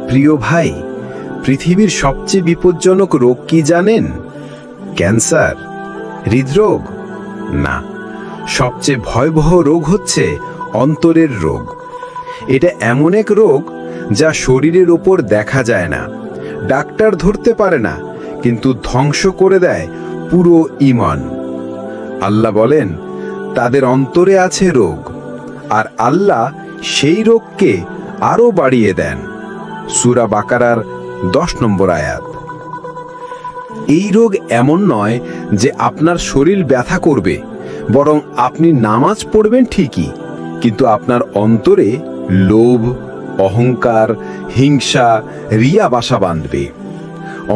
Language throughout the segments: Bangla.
প্রিয় ভাই, পৃথিবীর সবচেয়ে বিপজ্জনক রোগ কি জানেন? ক্যান্সার, হৃদরোগ? না, সবচেয়ে ভয়াবহ রোগ হচ্ছে অন্তরের রোগ। এটা এমন এক রোগ যা শরীরের ওপর দেখা যায় না, ডাক্তার ধরতে পারে না, কিন্তু ধ্বংস করে দেয় পুরো ঈমান। আল্লাহ বলেন, তাদের অন্তরে আছে রোগ, আর আল্লাহ সেই রোগকে আরো বাড়িয়ে দেন। সূরা বাকারার 10 নম্বর আয়াত। এই রোগ এমন নয় যে আপনার শরীর ব্যথা করবে, বরং আপনি নামাজ পড়বেন ঠিকই, কিন্তু আপনার অন্তরে লোভ, অহংকার, হিংসা, রিয়া বাসা বাঁধবে।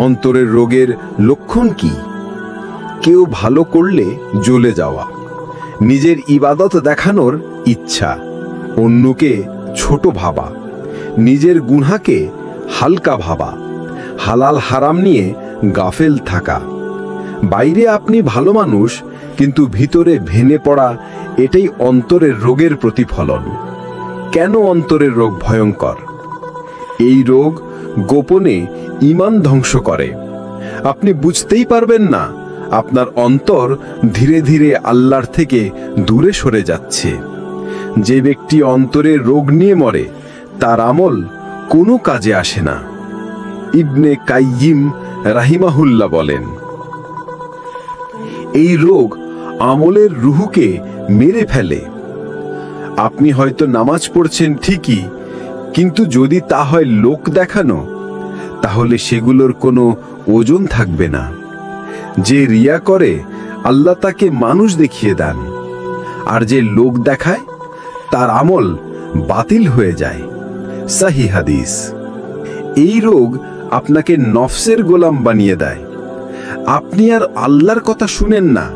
অন্তরের রোগের লক্ষণ কি? কেউ ভালো করলে জ্বলে যাওয়া, নিজের ইবাদত দেখানোর ইচ্ছা, অন্যকে ছোট ভাবা, নিজের গুনাহকে হালকা ভাবা, হালাল হারাম নিয়ে গাফেল থাকা। বাইরে আপনি ভালো মানুষ, কিন্তু ভিতরে ভেঙে পড়া, এটাই অন্তরের রোগের প্রতিফলন। কেন অন্তরের রোগ ভয়ঙ্কর? এই রোগ গোপনে ঈমান ধ্বংস করে। আপনি বুঝতেই পারবেন না, আপনার অন্তর ধীরে ধীরে আল্লাহর থেকে দূরে সরে যাচ্ছে। যে ব্যক্তি অন্তরের রোগ নিয়ে মরে, তার আমল কোনো কাজে আসে না। ইবনে কাইয়িম রাহিমাহুল্লাহ বলেন, এই রোগ আমলের রুহকে মেরে ফেলে। আপনি হয়তো নামাজ পড়ছেন ঠিকই, কিন্তু যদি তা হয় লোক দেখানো, তাহলে সেগুলোর কোনো ওজন থাকবে না। যে রিয়া করে, আল্লাহ তাকে মানুষ দেখিয়ে দেন, আর যে লোক দেখায়, তার আমল বাতিল হয়ে যায়। সহিহ হাদিস। এই রোগ আপনাকে নফসের গোলাম বানিয়ে দেয়। আপনি আর আল্লাহর কথা শুনেন না,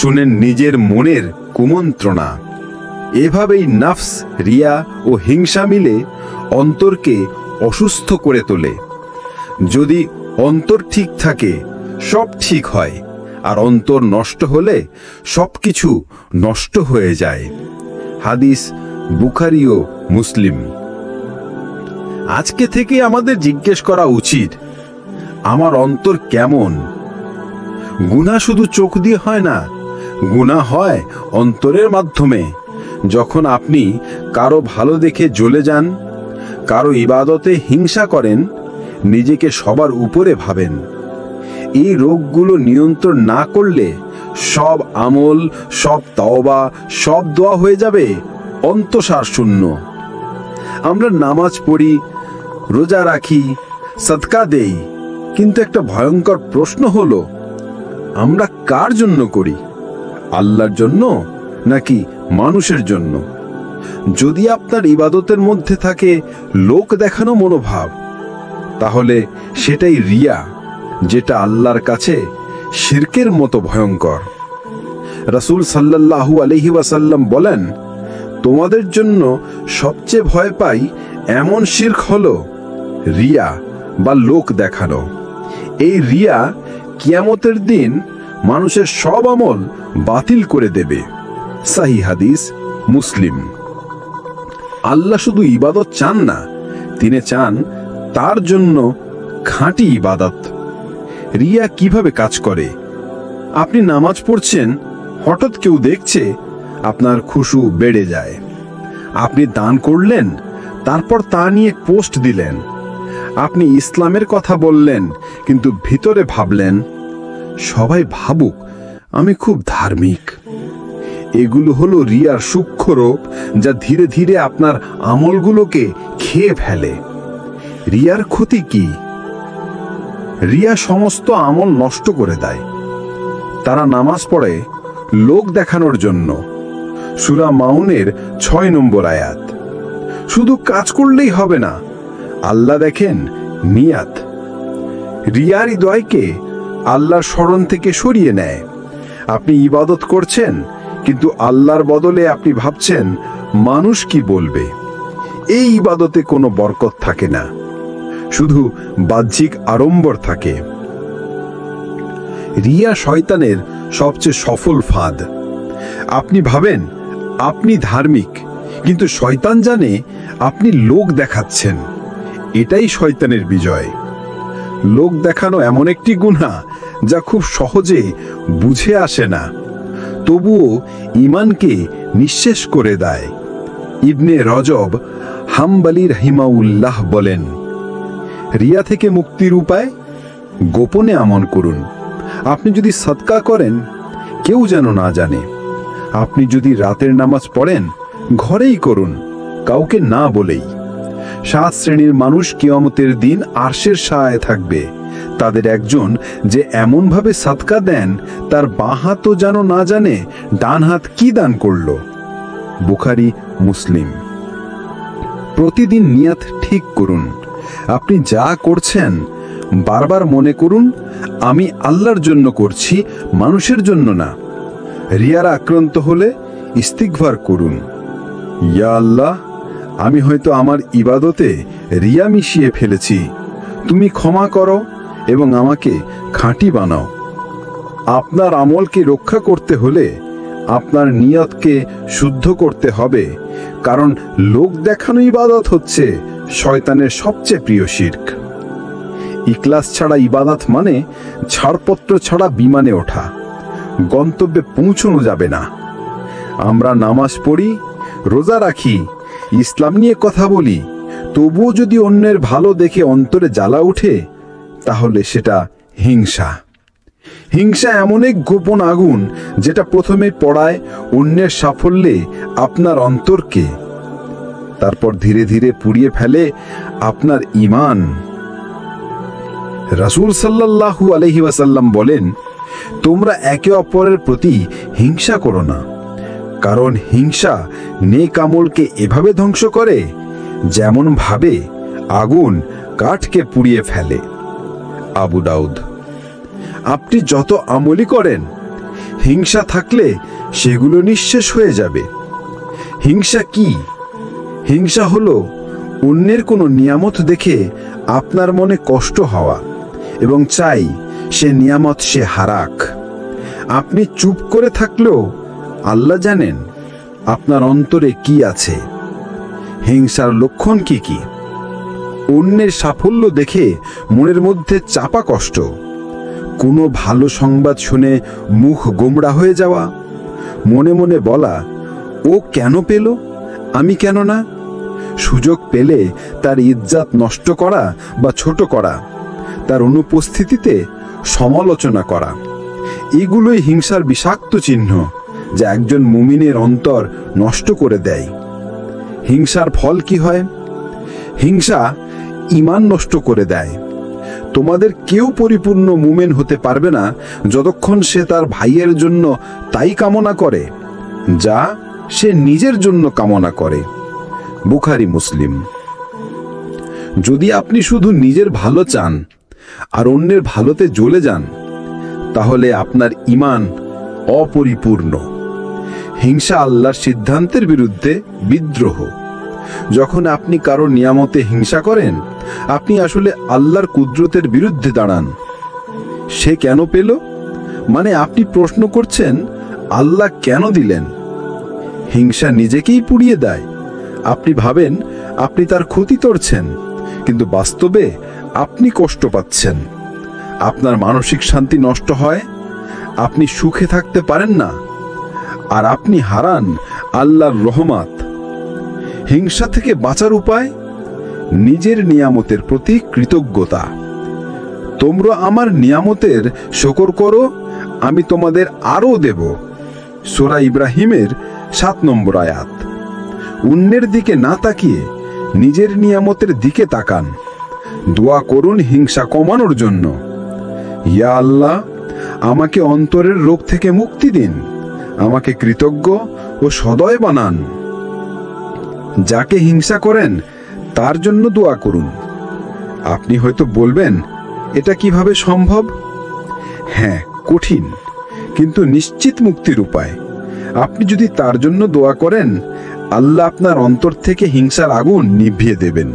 শুনেন নিজের মনের কুমন্ত্রণা। এভাবেই নফস, রিয়া ও হিংসা মিলে অন্তরকে অসুস্থ করে তোলে। যদি অন্তর ঠিক থাকে, সব ঠিক হয়, আর অন্তর নষ্ট হলে সবকিছু নষ্ট হয়ে যায়। হাদিস বুখারী ও মুসলিম। আজকে থেকে আমাদের জিজ্ঞেস করা উচিত, আমার অন্তর কেমন? গুনাহ শুধু চোখ দিয়ে হয় না, গুনাহ হয় অন্তরের মাধ্যমে। যখন আপনি কারো ভালো দেখে জ্বলে যান, কারো ইবাদতে হিংসা করেন, নিজেকে সবার উপরে ভাবেন, এই রোগগুলো নিয়ন্ত্রণ না করলে সব আমল, সব তওবা, সব দোয়া হয়ে যাবে অন্তঃসার শূন্য। আমরা নামাজ পড়ি, রোজা রাখি, সাদকা দেই, কিন্তু একটা ভয়ঙ্কর প্রশ্ন হলো, আমরা কার জন্য করি? আল্লাহর জন্য নাকি মানুষের জন্য? যদি আপনার ইবাদতের মধ্যে থাকে লোক দেখানো মনোভাব, তাহলে সেটাই রিয়া, যেটা আল্লাহর কাছে শিরকের মতো ভয়ঙ্কর। রাসূল সাল্লাল্লাহু আলাইহি ওয়াসাল্লাম বলেন, তোমাদের জন্য সবচেয়ে ভয় পাই এমন শিরক হলো রিয়া বা লোক দেখানো। এই রিয়া কিয়ামতের দিন মানুষের সব আমল বাতিল করে দেবে। সহিহ হাদিস, মুসলিম। আল্লাহ শুধু ইবাদত চান না, তিনি চান তার জন্য খাঁটি ইবাদত। রিয়া কিভাবে কাজ করে? আপনি নামাজ পড়ছেন, হঠাৎ কেউ দেখছে, আপনার খুশু বেড়ে যায়। আপনি দান করলেন, তারপর তা নিয়ে পোস্ট দিলেন। আপনি ইসলামের কথা বললেন, কিন্তু ভিতরে ভাবলেন, সবাই ভাবুক আমি খুব ধার্মিক। এগুলো হলো রিয়ার সূক্ষ্ম রূপ, যা ধীরে ধীরে আপনার আমলগুলোকে খেয়ে ফেলে। রিয়ার ক্ষতি কি? রিয়া সমস্ত আমল নষ্ট করে দেয়। তারা নামাজ পড়ে লোক দেখানোর জন্য। সূরা মাউনের 6 নম্বর আয়াত। শুধু কাজ করলেই হবে না, আল্লাহ দেখেন নিয়াত। রিয়ার হৃদয়কে আল্লাহর স্মরণ থেকে সরিয়ে নেয়। আপনি ইবাদত করছেন, কিন্তু আল্লাহর বদলে আপনি ভাবছেন মানুষ কি বলবে। এই ইবাদতে কোনো বরকত থাকে না, শুধু বাহ্যিক আড়ম্বর থাকে। রিয়া শয়তানের সবচেয়ে সফল ফাঁদ। আপনি ভাবেন আপনি ধার্মিক, কিন্তু শয়তান জানে আপনি লোক দেখাচ্ছেন। এটাই শয়তানের বিজয়। লোক দেখানো এমন একটি গুনাহ যা খুব সহজে বুঝে আসে না, তবুও ঈমানকে নিঃশেষ করে দেয়। ইবনে রজব হাম্বলি রাহিমাহুল্লাহ বলেন, রিয়া থেকে মুক্তির উপায় গোপনে আমল করুন। আপনি যদি সদকা করেন, কেউ যেন না জানে। আপনি যদি রাতের নামাজ পড়েন, ঘরেই করুন, কাউকে না বলেই। 7 শ্রেণীর মানুষ কিয়ামতের দিন আরশের ছায়ায় থাকবে। তাদের একজন যে এমনভাবে সদকা দেন তার বাঁ হাতও যেন না জানে ডান হাত কি দান করল। বুখারী, মুসলিম। প্রতিদিন নিয়ত ঠিক করুন। আপনি যা করছেন বারবার মনে করুন, আমি আল্লাহর জন্য করছি, মানুষের জন্য না। রিয়ার আক্রান্ত হলে ইস্তিগফার করুন, ইয়া আল্লাহ, আমি হয়তো আমার ইবাদতে রিয়া মিশিয়ে ফেলেছি, তুমি ক্ষমা করো এবং আমাকে খাঁটি বানাও। আপনার আমলকে রক্ষা করতে হলে আপনার নিয়তকে শুদ্ধ করতে হবে, কারণ লোক দেখানো ইবাদত হচ্ছে শয়তানের সবচেয়ে প্রিয় শিরক। ইখলাস ছাড়া ইবাদত মানে ছাড়পত্র ছাড়া বিমানে ওঠা, গন্তব্যে পৌঁছানো যাবে না। আমরা নামাজ পড়ি, রোজা রাখি, ইসলাম নিয়ে কথা বলি, তবুও যদি অন্যের ভালো দেখে অন্তরে জ্বালা উঠে, তাহলে সেটা হিংসা। হিংসা এমন এক গোপন আগুন যেটা প্রথমে পড়ায় অন্যের সাফল্যে আপনার অন্তরকে, তারপর ধীরে ধীরে পুড়িয়ে ফেলে আপনার ঈমান। রাসূল সাল্লাল্লাহু আলাইহি ওয়াসাল্লাম বলেন, তোমরা একে অপরের প্রতি হিংসা করো না, কারণ হিংসা নেক আমলকে এভাবে ধ্বংস করে যেমন ভাবে আগুন কাঠকে পুড়িয়ে ফেলে। আবু দাউদ। আপনি যত আমলই করেন, হিংসা থাকলে সেগুলো নিঃশেষ হয়ে যাবে। হিংসা কি? হিংসা হলো অন্যের কোনো নিয়ামত দেখে আপনার মনে কষ্ট হওয়া এবং চাই সে নিয়ামত সে হারাক। আপনি চুপ করে থাকলেও আল্লাহ জানেন আপনার অন্তরে কি আছে। হিংসার লক্ষণ কি কি? অন্যের সাফল্য দেখে মনের মধ্যে চাপা কষ্ট, কোনো ভালো সংবাদ শুনে মুখ গোমড়া হয়ে যাওয়া, মনে মনে বলা, ও কেন পেল, আমি কেন না? সুযোগ পেলে তার ইজ্জত নষ্ট করা বা ছোট করা, তার অনুপস্থিতিতে সমালোচনা করা, এগুলোই হিংসার বিষাক্ত চিহ্ন যা একজন মুমিনের অন্তর নষ্ট করে দেয়। হিংসার ফল কি হয়? হিংসা ঈমান নষ্ট করে দেয়। তোমাদের কেউ পরিপূর্ণ মুমিন হতে পারবে না যতক্ষণ সে তার ভাইয়ের জন্য তাই কামনা করে যা সে নিজের জন্য কামনা করে। বুখারী, মুসলিম। যদি আপনি শুধু নিজের ভালো চান আর অন্যের ভালোতে জ্বলে যান, তাহলে আপনার ঈমান অপরিপূর্ণ। হিংসা আল্লাহর সিদ্ধান্তের বিরুদ্ধে বিদ্রোহ। যখন আপনি কারো নিয়ামতে হিংসা করেন, আপনি আসলে আল্লাহর কুদরতের বিরুদ্ধে দাঁড়ান। সে কেন পেল মানে আপনি প্রশ্ন করছেন, আল্লাহ কেন দিলেন? হিংসা নিজেকেই পুড়িয়ে দেয়। আপনি ভাবেন আপনি তার ক্ষতি করছেন, কিন্তু বাস্তবে আপনি কষ্ট পাচ্ছেন। আপনার মানসিক শান্তি নষ্ট হয়, আপনি সুখে থাকতে পারেন না, আর আপনি হারান আল্লাহর রহমত। হিংসা থেকে বাঁচার উপায়? নিজের নিয়ামতের প্রতি কৃতজ্ঞতা। তোমরা আমার নিয়ামতের শুকর করো, আমি তোমাদের আরও দেব। সূরা ইব্রাহিমের 7 নম্বর আয়াত। অন্যের দিকে না তাকিয়ে নিজের নিয়ামতের দিকে তাকান। দোয়া করুন হিংসা কমানোর জন্য। ইয়া আল্লাহ, আমাকে অন্তরের রোগ থেকে মুক্তি দিন, আমাকে কৃতজ্ঞ ও সদয় বানান। যাকে হিংসা করেন তার জন্য দোয়া করুন। আপনি হয়তো বলবেন, এটা কিভাবে সম্ভব? হ্যাঁ, কঠিন, কিন্তু নিশ্চিত মুক্তির উপায়। আপনি যদি তার জন্য দোয়া করেন, আল্লাহ আপনার অন্তর থেকে হিংসার আগুন নিভিয়ে দেবেন।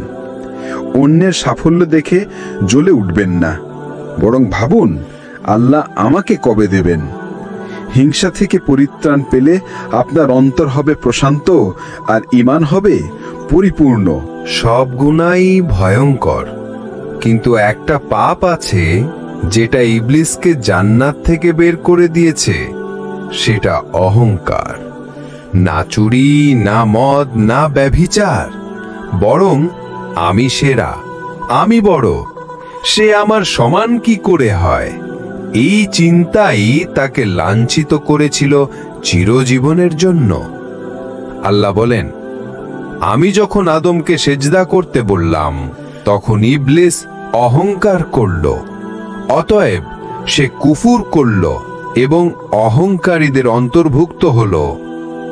অন্যের সাফল্য দেখে জ্বলে উঠবেন না, বরং ভাবুন, আল্লাহ আমাকে কবে দেবেন। হিংসা থেকে পরিত্রাণ পেলে আপনার অন্তর হবে প্রশান্ত আর ঈমান হবে পরিপূর্ণ। সব গুনাই ভয়ঙ্কর, কিন্তু একটা পাপ আছে যেটা ইবলিসকে জান্নাত থেকে বের করে দিয়েছে, সেটা অহংকার। না চুরি, না মদ, না ব্যভিচার, বরং আমি সেরা, আমি বড়, সে আমার সমান কি করে হয়। এই চিন্তাই তাকে লাঞ্ছিত করেছিল চিরজীবনের জন্য। আল্লাহ বলেন, আমি যখন আদমকে সেজদা করতে বললাম, তখন ইবলিস অহংকার করল, অতএব সে কুফর করল এবং অহংকারীদের অন্তর্ভুক্ত হল।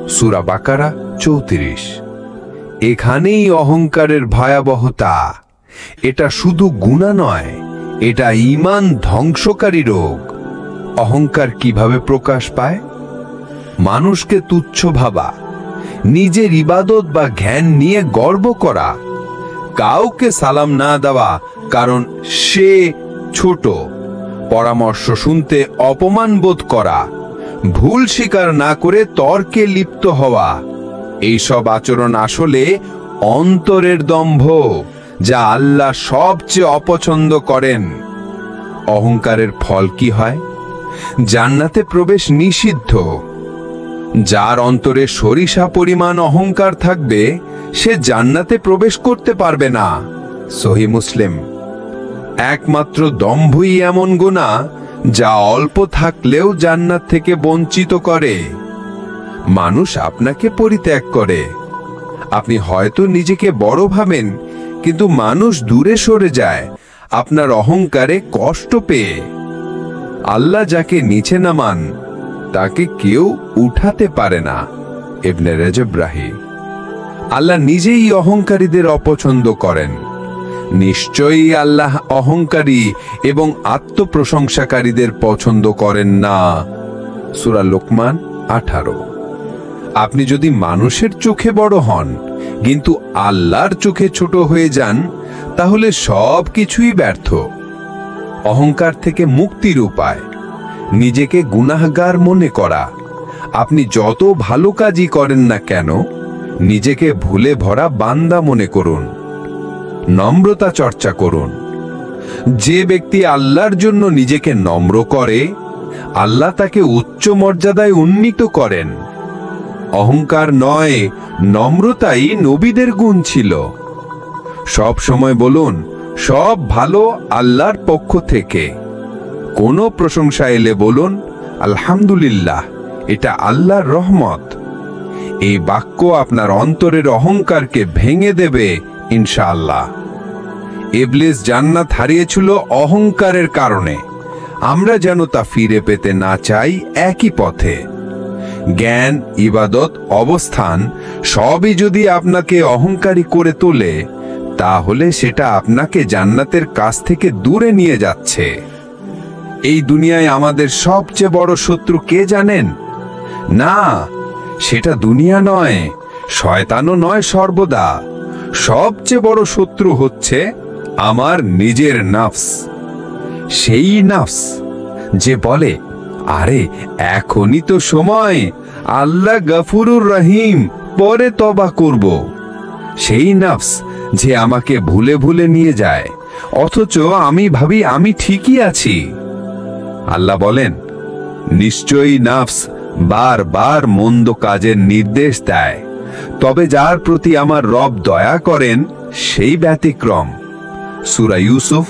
সূরা বাকারা 34। এখানেই অহংকারের ভয়াবহতা। এটা শুধু গুনাহ নয়, এটা ঈমান ধ্বংসকারী রোগ। অহংকার কিভাবে প্রকাশ পায়? মানুষকে তুচ্ছ ভাবা, নিজের ইবাদত বা জ্ঞান নিয়ে গর্ব করা, কাউকে সালাম না দেওয়া কারণ সে ছোট, পরামর্শ শুনতে অপমান বোধ করা, ভুল স্বীকার না করে তর্কে লিপ্ত হওয়া। এইসব আচরণ আসলে অন্তরের দম্ভ, যা আল্লাহ সবচেয়ে অপছন্দ করেন। অহংকারের ফল কি হয়? জান্নাতে প্রবেশ নিষিদ্ধ। যার অন্তরে সরিষা পরিমাণ অহংকার থাকবে, সে জান্নাতে প্রবেশ করতে পারবে না। সহিহ মুসলিম। একমাত্র দম্ভই এমন গুনাহ যা অল্প থাকলেও জান্নাত থেকে বঞ্চিত করে। মানুষ আপনাকে পরিত্যাগ করে। আপনি হয়তো নিজেকে বড় ভাবেন, কিন্তু মানুষ দূরে সরে যায় আপনার অহংকারে কষ্ট পেয়ে। আল্লাহ যাকে নিচে নামান, তাকে কেউ উঠাতে পারে না। ইবনে রজব রাহি। আল্লাহ নিজেই অহংকারীদের অপছন্দ করেন। নিশ্চয়ই আল্লাহ অহংকারী এবং আত্মপ্রশংসাকারীদের পছন্দ করেন না। সূরা লোকমান 18। আপনি যদি মানুষের চোখে বড় হন কিন্তু আল্লাহর চোখে ছোট হয়ে যান, তাহলে সব কিছুই ব্যর্থ। অহংকার থেকে মুক্তির উপায় নিজেকে গুনাহগার মনে করা। আপনি যত ভালো কাজই করেন না কেন, নিজেকে ভুলে ভরা বান্দা মনে করুন। নম্রতা চর্চা করুন। যে ব্যক্তি আল্লাহর জন্য নিজেকে নম্র করে, আল্লাহ তাকে উচ্চ মর্যাদায় উন্নীত করেন। অহংকার নয়, নম্রতাই নবীদের গুণ ছিল। সব সময় বলুন, সব ভালো আল্লাহর পক্ষ থেকে। কোনো প্রশংসা এলে বলুন, আলহামদুলিল্লাহ, এটা আল্লাহর রহমত। এই বাক্য আপনার অন্তরের অহংকারকে ভেঙে দেবে ইনশাআল্লাহ। ইবলিস জান্নাত হারিয়েছিল অহংকারের কারণে। আমরা যেন তা ফিরে পেতে না চাই একই পথে। জ্ঞান, ইবাদত, অবস্থান সবই যদি আপনাকে অহংকারী করে তোলে, তাহলে সেটা আপনাকে জান্নাতের কাছ থেকে দূরে নিয়ে যাচ্ছে। এই দুনিয়ায় আমাদের সবচেয়ে বড় শত্রু কে জানেন? না, সেটা দুনিয়া নয়, শয়তানও নয় সর্বদা। সবচেয়ে বড় শত্রু হচ্ছে আমার নিজের নফস। সেই নফস যে বলে, আরে এখনই তো সময়, আল্লাহ গফুরুর রহিম, পরে তওবা করব। সেই নফস যে আমাকে ভুলে ভুলে নিয়ে যায়, অথচ আমি ভাবি আমি ঠিকই আছি। আল্লাহ বলেন, নিশ্চয়ই নফস বারবার মন্দ কাজের নির্দেশ দেয়, তবে যার প্রতি আমার রব দয়া করেন সেই ব্যতিক্রম। সূরা ইউসুফ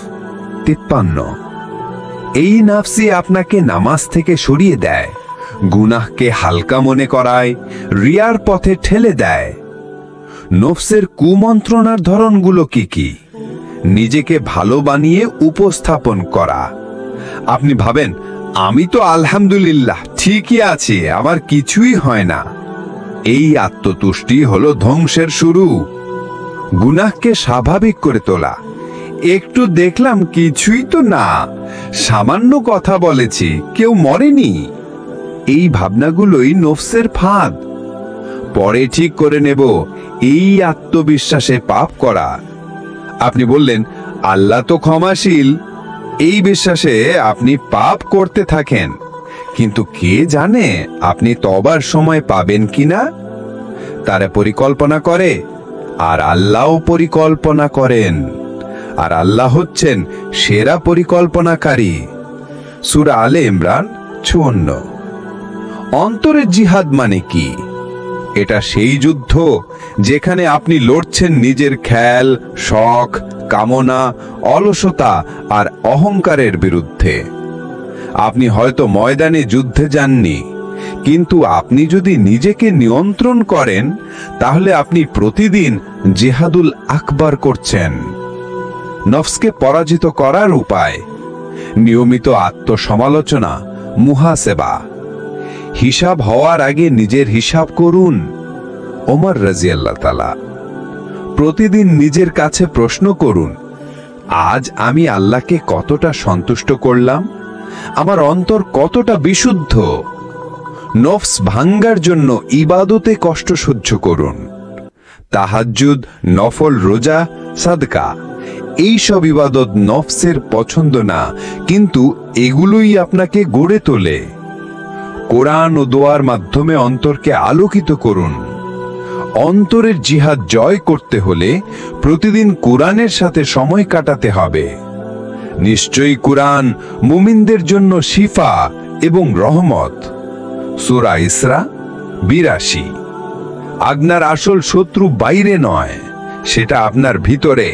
53। এই নফসই আপনাকে নামাজ থেকে সরিয়ে দেয়, গুনাহকে হালকা মনে করায়, রিয়ার পথে ঠেলে দেয়। নফসের কুমন্ত্রণার ধরনগুলো কি কি? নিজেকে ভালো বানিয়ে উপস্থাপন করা। আপনি ভাবেন, আমি তো আলহামদুলিল্লাহ ঠিকই আছি, আমার কিছুই হয় না। এই আত্মতুষ্টি হলো ধ্বংসের শুরু। গুনাহকে স্বাভাবিক করে তোলা। একটু দেখলাম, কিছুই তো না, সামান্য কথা বলেছি, কেউ মরেনি। এই ভাবনাগুলোই নফসের ফাঁদ। পরে ঠিক করে নেব, এই আত্মবিশ্বাসে পাপ করা। আপনি বললেন, আল্লাহ তো ক্ষমাশীল। এই বিশ্বাসে আপনি পাপ করতে থাকেন, কিন্তু কে জানে আপনি তওবার সময় পাবেন কিনা। তারা পরিকল্পনা করে আর আল্লাহও পরিকল্পনা করেন, আর আল্লাহ হচ্ছেন সেরা পরিকল্পনাকারী। সূরা আলে ইমরান ৫৪। অন্তরের জিহাদ মানে কি? এটা সেই যুদ্ধ যেখানে আপনি লড়ছেন নিজের খেয়াল, শখ, কামনা, অলসতা আর অহংকারের বিরুদ্ধে। আপনি হয়তো ময়দানে যুদ্ধে যাননি, কিন্তু আপনি যদি নিজেকে নিয়ন্ত্রণ করেন তাহলে আপনি প্রতিদিন জিহাদুল আকবার করছেন। নফসকে পরাজিত করার উপায়: নিয়মিত আত্মসমালোচনা, মুহাসেবা। হিসাব হওয়ার আগে নিজের হিসাব করুন। ওমর রাদিয়াল্লাহু তাআলা। প্রতিদিন নিজের কাছে প্রশ্ন করুন, আজ আমি আল্লাহকে কতটা সন্তুষ্ট করলাম? আমার অন্তর কতটা বিশুদ্ধ? নফস ভাঙ্গার জন্য ইবাদতে কষ্ট সহ্য করুন। তাহাজ্জুদ, নফল রোজা, সাদকা, এই সব ইবাদত নফসের পছন্দ না, কিন্তু এগুলোই আপনাকে গড়ে তোলে। কোরআন ও দোয়ার মাধ্যমে অন্তরকে আলোকিত করুন। অন্তরের জিহাদ জয় করতে হলে প্রতিদিন কোরআনের সাথে সময় কাটাতে হবে। নিশ্চয়ই কোরআন মুমিনদের জন্য শিফা এবং রহমত। সূরা ইসরা ৮২। আপনার আসল শত্রু বাইরে নয়, সেটা আপনার ভিতরে।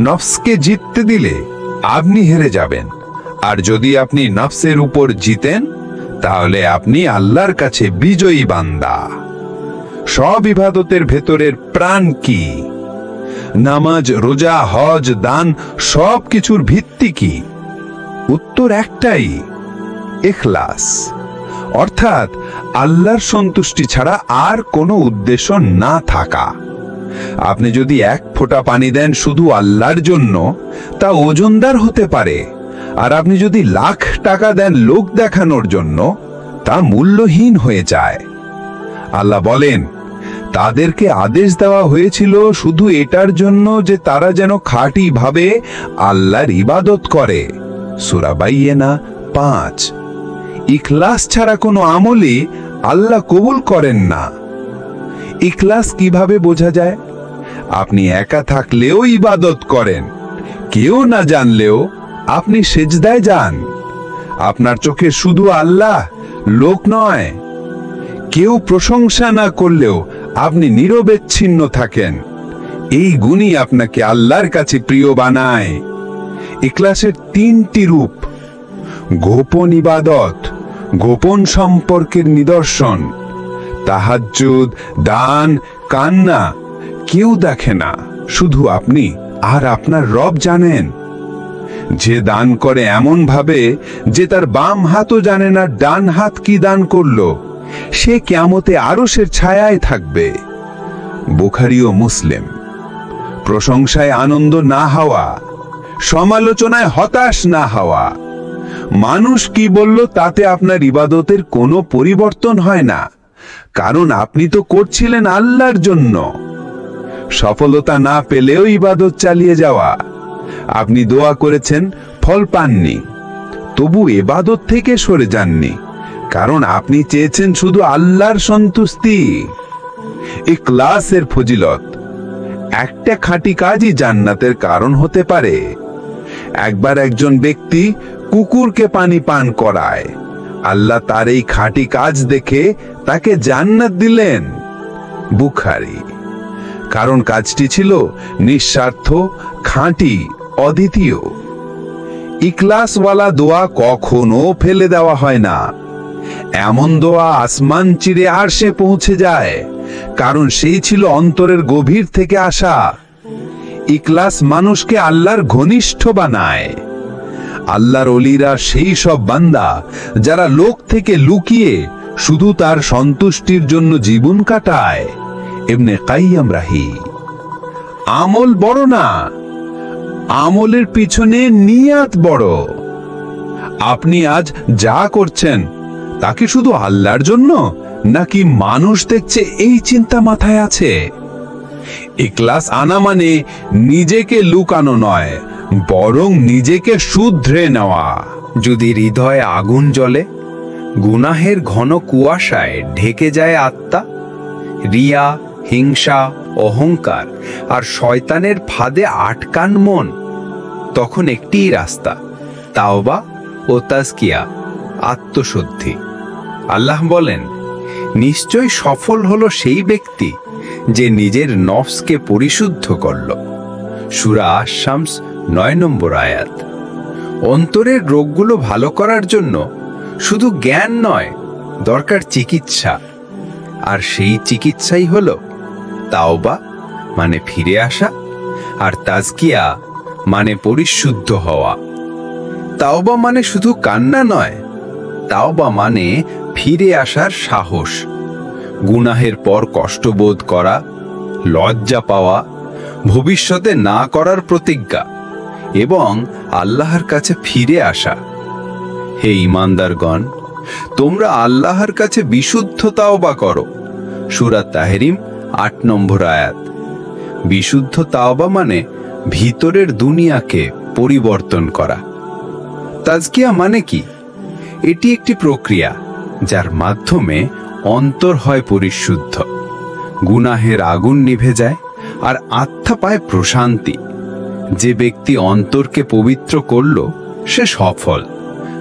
নফসকে জিততে দিলে আপনি হেরে যাবেন, আর যদি আপনি নফসের উপর জিতেন তাহলে আপনি আল্লাহর কাছে বিজয়ী বান্দা। সব ইবাদতের ভেতরের প্রাণ কি? নামাজ, রোজা, হজ, দান, সব কিছুর ভিত্তি কি? উত্তর একটাই, ইখলাস। অর্থাৎ আল্লাহর সন্তুষ্টি ছাড়া আর কোনো উদ্দেশ্য না থাকা। আপনি যদি এক ফোঁটা পানি দেন শুধু আল্লাহর জন্য, তা ওজনদার হতে পারে, আর আপনি যদি লাখ টাকা দেন লোক দেখানোর জন্য, তা মূল্যহীন হয়ে যায়। আল্লাহ বলেন, তাদেরকে আদেশ দেওয়া হয়েছিল শুধু এটার জন্য যে তারা যেন খাঁটি ভাবে আল্লাহর ইবাদত করে। সূরা বাইয়িনা ৫। ইখলাস ছাড়া কোনো আমলই আল্লাহ কবুল করেন না। ইখলাস কিভাবে বোঝা যায়? আপনি একা থাকলেও ইবাদত করেন, কেউ না জানলেও আপনি সেজদায় যান। আপনার চোখে শুধু আল্লাহ, লোক নয়। কেউ প্রশংসা না করলেও আপনি নিরবচ্ছিন্ন থাকেন। এই গুণই আপনাকে আল্লাহর কাছে প্রিয় বানায়। ইখলাসের ৩টি রূপ: গোপন ইবাদত, গোপন সম্পর্কের নিদর্শন। তাহাজ্জুদ, দান, কান্না, কেউ দেখে না, শুধু আপনি আর আপনার রব জানেন। যে দান করে এমন ভাবে যে তার বাম হাতও জানে না ডান হাত কি দান করলো, সে কিয়ামতে আরশের ছায়ায় থাকবে। বুখারী ও মুসলিম। প্রশংসায় আনন্দ না হওয়া, সমালোচনায় হতাশ না হওয়া। মানুষ কি বলল তাতে আপনার ইবাদতের কোনো পরিবর্তন হয় না, কারণ আপনি তো করছিলেন আল্লাহর জন্য। সফলতা না পেলেও ইবাদত চালিয়ে যাওয়া। আপনি দোয়া করেছেন, ফল পাননি, তবু ইবাদত থেকে সরে যাননি, কারণ আপনি চেয়েছেন শুধু আল্লাহর সন্তুষ্টি। ইখলাসের ফজিলত: একটা খাঁটি কাজই জান্নাতের কারণ হতে পারে। একবার একজন ব্যক্তি কুকুরকে পানি পান করায়। আল্লাহ তার এই খাঁটি কাজ দেখে তাকে জান্নাত দিলেন। বুখারী। কারণ কাজটি ছিল নিঃস্বার্থ, খাঁটি, অদ্বিতীয়। ইখলাসওয়ালা দোয়া কখনো ফেলে দেওয়া হয় না। এমন দোয়া আসমান চিরে আরশে পৌঁছে যায়, কারণ সেই ছিল অন্তরের গভীর থেকে আসা। ইখলাস মানুষকে আল্লাহর ঘনিষ্ঠ বানায়। আল্লাহর ওলিরা সেই সব বান্দা যারা লোক থেকে লুকিয়ে শুধু তার সন্তুষ্টির জন্য জীবন কাটায়। ইবনে কাইয়্যিম রাহি। আমল বড় না, আমলের পিছনে নিয়াত বড়। আপনি আজ যা করছেন তা কি শুধু আল্লাহর জন্য, নাকি মানুষ দেখছে এই চিন্তা মাথায় আছে? ইখলাস আনা মানে নিজেকে লুকানো নয়, বরং নিজেকে শুধরে নেওয়া। যদি হৃদয়ে আগুন জ্বলে গুনাহের ঘন কুয়াশায় ঢেকে যায় আত্মা। রিয়া, হিংসা, অহংকার আর শয়তানের ফাঁদে আটকান মন। তখন একটিই রাস্তা, তাওবা ও তাজকিয়া, আত্মশুদ্ধি। আল্লাহ বলেন, নিশ্চয় সফল হলো সেই ব্যক্তি যে নিজের নফসকে পরিশুদ্ধ করল। সূরা আশ-শামস ৯ নম্বর আয়াত। অন্তরের রোগগুলো ভালো করার জন্য শুধু জ্ঞান নয়, দরকার চিকিৎসা। আর সেই চিকিৎসাই হলো তাওবা মানে ফিরে আসা, আর তাজকিয়া মানে পরিশুদ্ধ হওয়া। তাওবা মানে শুধু কান্না নয়, তাওবা মানে ফিরে আসার সাহস। গুনাহের পর কষ্টবোধ করা, লজ্জা পাওয়া, ভবিষ্যতে না করার প্রতিজ্ঞা এবং আল্লাহর কাছে ফিরে আসা। হে ঈমানদারগণ, তোমরা আল্লাহর কাছে বিশুদ্ধ তাওবা করো। সূরা তাহরিম ৮ নম্বর আয়াত। বিশুদ্ধ তাওবা মানে ভিতরের দুনিয়াকে পরিবর্তন করা। তাজকিয়া মানে কি? এটি একটি প্রক্রিয়া যার মাধ্যমে অন্তর হয় পরিশুদ্ধ, গুনাহের আগুন নিভে যায় আর আত্মা পায় প্রশান্তি। যে ব্যক্তি অন্তরকে পবিত্র করল সে সফল।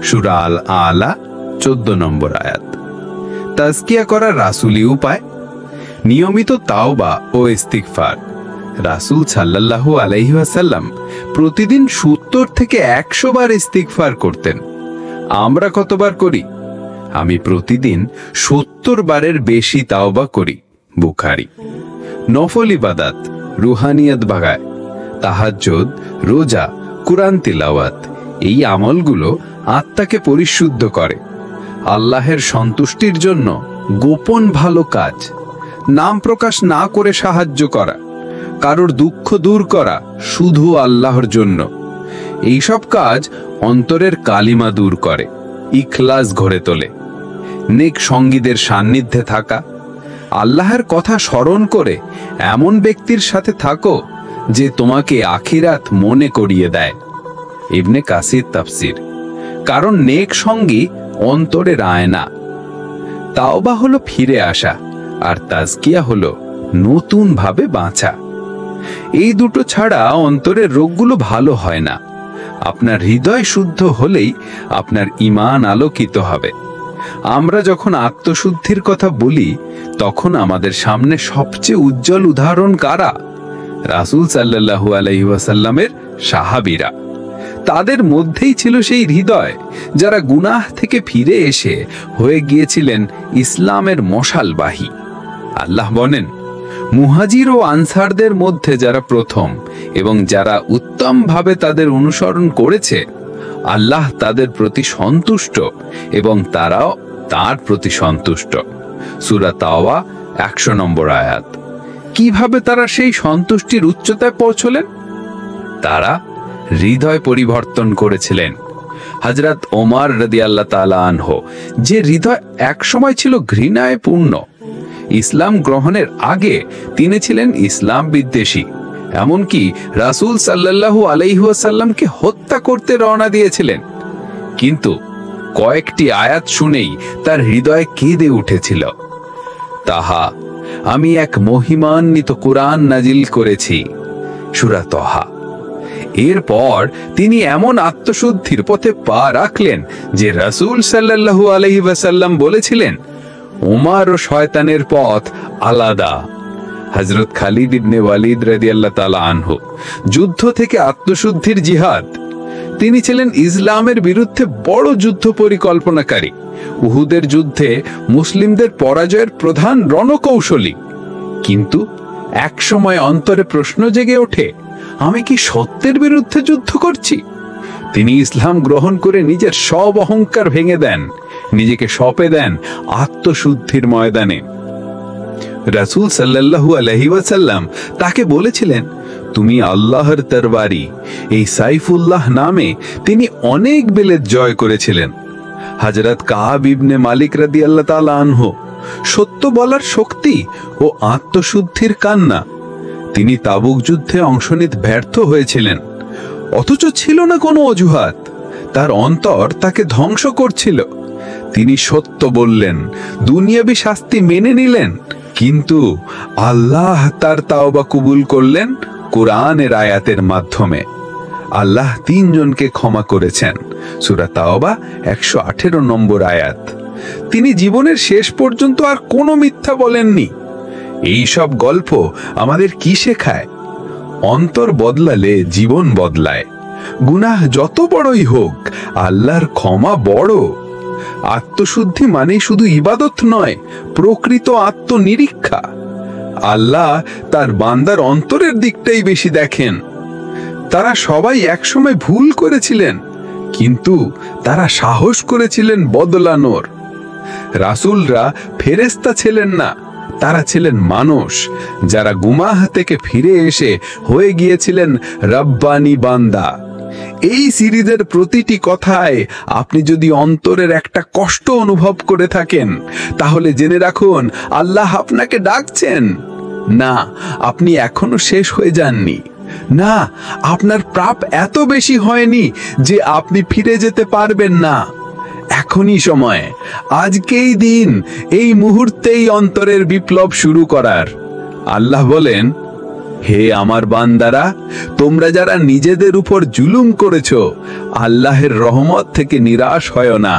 সূরা আল আলা 14 নম্বর আয়াত। তাজকিয়া করার রাসূলি উপায়: নিয়মিত তাওবা ও ইস্তিগফার। রাসূল সাল্লাল্লাহু আলাইহি ওয়াসাল্লাম প্রতিদিন ৭০ থেকে ১০০ বার ইস্তিগফার করতেন। আমরা কতবার করি? আমি প্রতিদিন ৭০ বারের বেশি তাওবা করি। বুখারী। নফল ইবাদত, রুহানিয়ত বাড়ায়। তাহাজ্জুদ, রোজা, কুরআন তিলাওয়াত, এই আমলগুলো আত্মাকে পরিশুদ্ধ করে। আল্লাহের সন্তুষ্টির জন্য গোপন ভালো কাজ, নাম প্রকাশ না করে সাহায্য করা, কারোর দুঃখ দূর করা শুধু আল্লাহর জন্য। এইসব কাজ অন্তরের কালিমা দূর করে, ইখলাস গড়ে তোলে। নেক সঙ্গীদের সান্নিধ্যে থাকা, আল্লাহর কথা স্মরণ করে এমন ব্যক্তির সাথে থাকো যে তোমাকে আখিরাত মনে করিয়ে দেয়। ইবনে কাসির তাফসির। কারণ নেক সঙ্গী অন্তরের আয়না। তাওবা হলো ফিরে আসা, আর তাজকিয়া হলো নতুন ভাবে বাঁচা। এই দুটো ছাড়া অন্তরের রোগগুলো ভালো হয় না। আপনার হৃদয় শুদ্ধ হলেই আপনার ঈমান আলোকিত হবে। আমরা যখন আত্মশুদ্ধির কথা বলি তখন আমাদের সামনে সবচেয়ে উজ্জ্বল উদাহরণ কারা? রাসূল সাল্লাল্লাহু আলাইহি ওয়াসাল্লামের সাহাবীরা। তাদের মধ্যেই ছিল সেই হৃদয় যারা গুনাহ থেকে ফিরে এসে হয়ে গিয়েছিলেন ইসলামের মশালবাহী। আল্লাহ বলেন, মুহাজির ও আনসারদের মধ্যে যারা প্রথম এবং যারা উত্তমভাবে তাদের অনুসরণ করেছে, আল্লাহ তাদের প্রতি সন্তুষ্ট এবং তারাও তার প্রতি সন্তুষ্ট। সূরা তাওবা ১০০ নম্বর আয়াত। কিভাবে তারা সেই সন্তুষ্টির উচ্চতায় পৌঁছলেন? তারা হৃদয় পরিবর্তন করেছিলেন। হযরত ওমর রাদিয়াল্লাহু তাআলা আনহু, যে হৃদয় একসময় ছিল ঘৃণায় পূর্ণ, ইসলাম গ্রহণের আগে তিনি ছিলেন ইসলাম বিদ্বেষী। এমনকি রাসূল সাল্লাল্লাহু আলাইহি ওয়াসাল্লামকে হত্যা করতে রওনা দিয়েছিলেন। কিন্তু কয়েকটি আয়াত শুনেই তার হৃদয় কেঁদে উঠেছিল। তাহা, আমি এক মহিমান্বিত কুরআন নাজিল করেছি। সূরা তহা। এরপর তিনি এমন আত্মশুদ্ধির পথে পা রাখলেন যে রাসূল সাল্লাল্লাহু আলাইহি ওয়াসাল্লাম বলেছিলেন, ওমর ও শয়তানের পথ আলাদা। হযরত খালিদ ইবনে ওয়ালিদ রাদিয়াল্লাহু তাআলা আনহু, যুদ্ধ থেকে আত্মশুদ্ধির জিহাদ। তিনি ছিলেন ইসলামের বিরুদ্ধে বড় যুদ্ধ পরিকল্পনাকারী। উহুদের যুদ্ধে মুসলিমদের পরাজয়ের প্রধান রণকৌশলী। কিন্তু এক সময় অন্তরে প্রশ্ন জেগে ওঠে, আমি কি সত্যের বিরুদ্ধে যুদ্ধ করছি? তিনি ইসলাম গ্রহণ করে নিজের সব অহংকার ভেঙে দেন, নিজেকে সঁপে দেন আত্মশুদ্ধির ময়দানে। রাসূল সাল্লাল্লাহু আলাইহি ওয়াসাল্লাম তাকে বলেছিলেন, তুমি আল্লাহর তরবারি। এই সাইফুল্লাহ নামে তিনি অনেক বেলেত জয় করেছিলেন। হযরত কাব ইবনে মালিক রাদিয়াল্লাহু তাআলা আনহু, সত্য বলার শক্তি ও আত্মশুদ্ধির কান্না। তিনি তাবুক যুদ্ধে অংশ নিতে ব্যর্থ হয়েছিলেন, অথচ ছিল না কোনো অজুহাত। তার অন্তর তাকে ধ্বংস করছিল। তিনি সত্য বললেন, দুনিয়াবী শাস্তি মেনে নিলেন, কিন্তু আল্লাহ তার তাওবা কবুল করলেন কোরআনের আয়াতের মাধ্যমে। আল্লাহ 3 জনকে ক্ষমা করেছেন। সূরা তাওবা 118 নম্বর আয়াত। তিনি জীবনের শেষ পর্যন্ত আর কোনো মিথ্যা বলেননি। এই সব গল্প আমাদের কি শেখায়? অন্তর বদলালে জীবন বদলায়। গুনাহ যত বড়ই হোক, আল্লাহর ক্ষমা বড়। আত্মশুদ্ধি মানে শুধু ইবাদত নয়, প্রকৃত আত্মনিরীক্ষা। আল্লাহ তার বান্দার অন্তরের দিকটাই বেশি দেখেন। তারা সবাই একসময় ভুল করেছিলেন, কিন্তু তারা সাহস করেছিলেন বদলানোর। রাসূলরা ফেরেশতা ছিলেন না, তারা ছিলেন মানুষ, যারা গুনাহ থেকে ফিরে এসে হয়ে গিয়েছিলেন রব্বানি বান্দা। এই সিরিজের প্রতিটি কথায় আপনি যদি অন্তরের একটা কষ্ট অনুভব করে থাকেন, তাহলে জেনে রাখুন আল্লাহ আপনাকে ডাকছেন। না, আপনি এখনো শেষ হয়ে যাননি। না, আপনার পাপ এত বেশি হয়নি যে আপনি ফিরে যেতে পারবেন না। এখনই সময়, আজকেই দিন, এই মুহূর্তেই অন্তরের বিপ্লব শুরু করার। আল্লাহ বলেন, হে আমার বান্দারা, তোমরা যারা নিজেদের উপর জুলুম করেছো, আল্লাহের রহমত থেকে নিরাশ হয় না।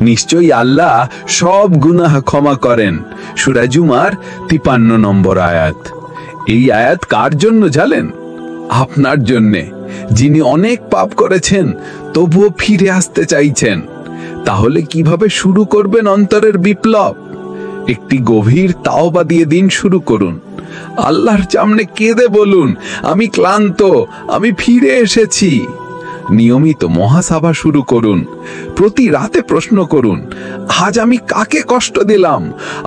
নিশ্চয়ই আল্লাহ সব গুনাহ ক্ষমা করেন। সূরা জুমার 53 নম্বর আয়াত। এই আয়াত কার জন্য জানেন? আপনার জন্যে, যিনি অনেক পাপ করেছেন তবুও ফিরে আসতে চাইছেন। তাহলে কিভাবে শুরু করবেন অন্তরের বিপ্লব? একটি গভীর তাওবা দিয়ে দিন শুরু করুন। আল্লাহর সামনে কেঁদে বলুন, আমি ক্লান্ত, আমি ফিরে এসেছি। নিয়মিত মহাসভা শুরু করুন। প্রতি রাতে প্রশ্ন করুন, আজ আমি কাকে কষ্ট দিলাম?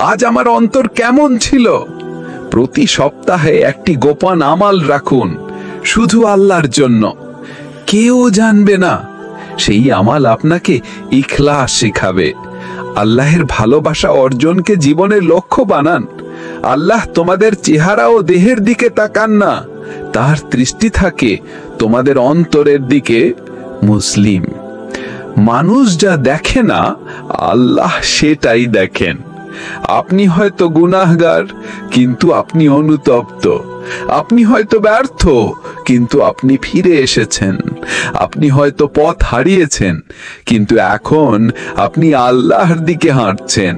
আজ আমার অন্তর কেমন ছিল? প্রতি সপ্তাহে একটি গোপন আমাল রাখুন, শুধু আল্লাহর জন্য। কেউ জানবে না। সেই আমাল আপনাকে ইখলাস শেখাবে। আল্লাহের ভালোবাসা অর্জনকে জীবনের লক্ষ্য বানান। আল্লাহ তোমাদের চেহারা ও দেহের দিকে তাকান না, তার দৃষ্টি থাকে তোমাদের অন্তরের দিকে। মুসলিম। মানুষ যা দেখে না, আল্লাহ সেটাই দেখেন। আপনি হয়তো গুনাহগার, কিন্তু আপনি অনুতপ্ত। আপনি হয়তো ব্যর্থ, কিন্তু আপনি ফিরে এসেছেন। আপনি হয়তো পথ হারিয়েছেন, কিন্তু এখন আপনি আল্লাহর দিকে হাঁটছেন।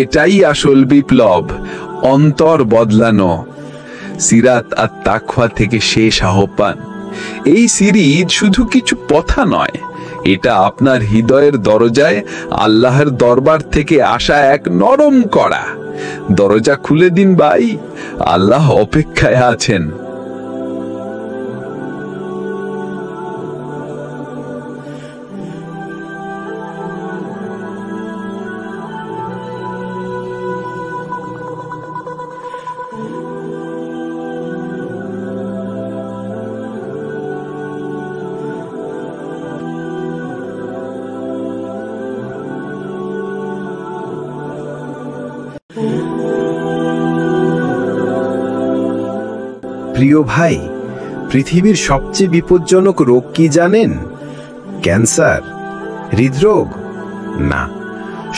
এটাই আসল বিপ্লব, অন্তর বদলানো। সিরাত আর তাকওয়া থেকে শেষ আহ্বান। এই সিরিজ শুধু কিছু কথা নয়, এটা আপনার হৃদয়ের দরজায় আল্লাহর দরবার থেকে আসা এক নরম কড়া। দরজা খুলে দিন ভাই, আল্লাহ অপেক্ষায় আছেন। প্রিয় ভাই, পৃথিবীর সবচেয়ে বিপজ্জনক রোগ কি জানেন? ক্যান্সার? হৃদরোগ? না,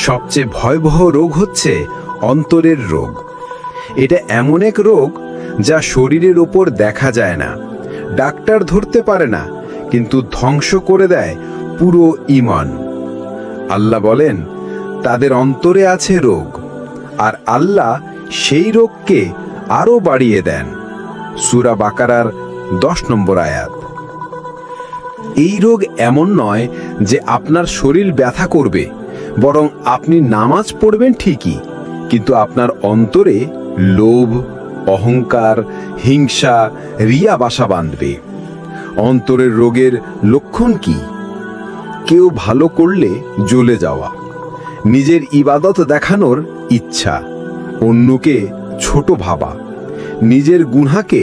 সবচেয়ে ভয়াবহ রোগ হচ্ছে অন্তরের রোগ। এটা এমন এক রোগ যা শরীরের ওপর দেখা যায় না, ডাক্তার ধরতে পারে না, কিন্তু ধ্বংস করে দেয় পুরো ঈমান। আল্লাহ বলেন, তাদের অন্তরে আছে রোগ, আর আল্লাহ সেই রোগকে আরো বাড়িয়ে দেন। সূরা বাকারার 10 নম্বর আয়াত। এই রোগ এমন নয় যে আপনার শরীর ব্যথা করবে, বরং আপনি নামাজ পড়বেন ঠিকই, কিন্তু আপনার অন্তরে লোভ, অহংকার, হিংসা, রিয়া বাসা বাঁধবে। অন্তরের রোগের লক্ষণ কি? কেউ ভালো করলে জ্বলে যাওয়া, নিজের ইবাদত দেখানোর ইচ্ছা, অন্যকে ছোট ভাবা, নিজের গুনাহকে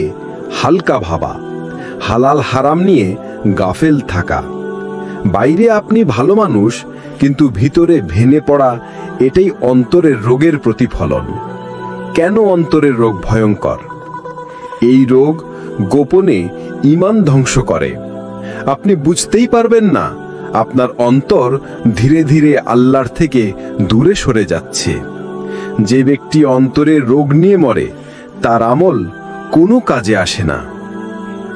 হালকা ভাবা, হালাল হারাম নিয়ে গাফেল থাকা। বাইরে আপনি ভালো মানুষ, কিন্তু ভিতরে ভেঙে পড়া, এটাই অন্তরের রোগের প্রতিফলন। কেন অন্তরের রোগ ভয়ঙ্কর? এই রোগ গোপনে ঈমান ধ্বংস করে। আপনি বুঝতেই পারবেন না, আপনার অন্তর ধীরে ধীরে আল্লাহর থেকে দূরে সরে যাচ্ছে। যে ব্যক্তি অন্তরের রোগ নিয়ে মরে তার আমল কোনো কাজে আসে না।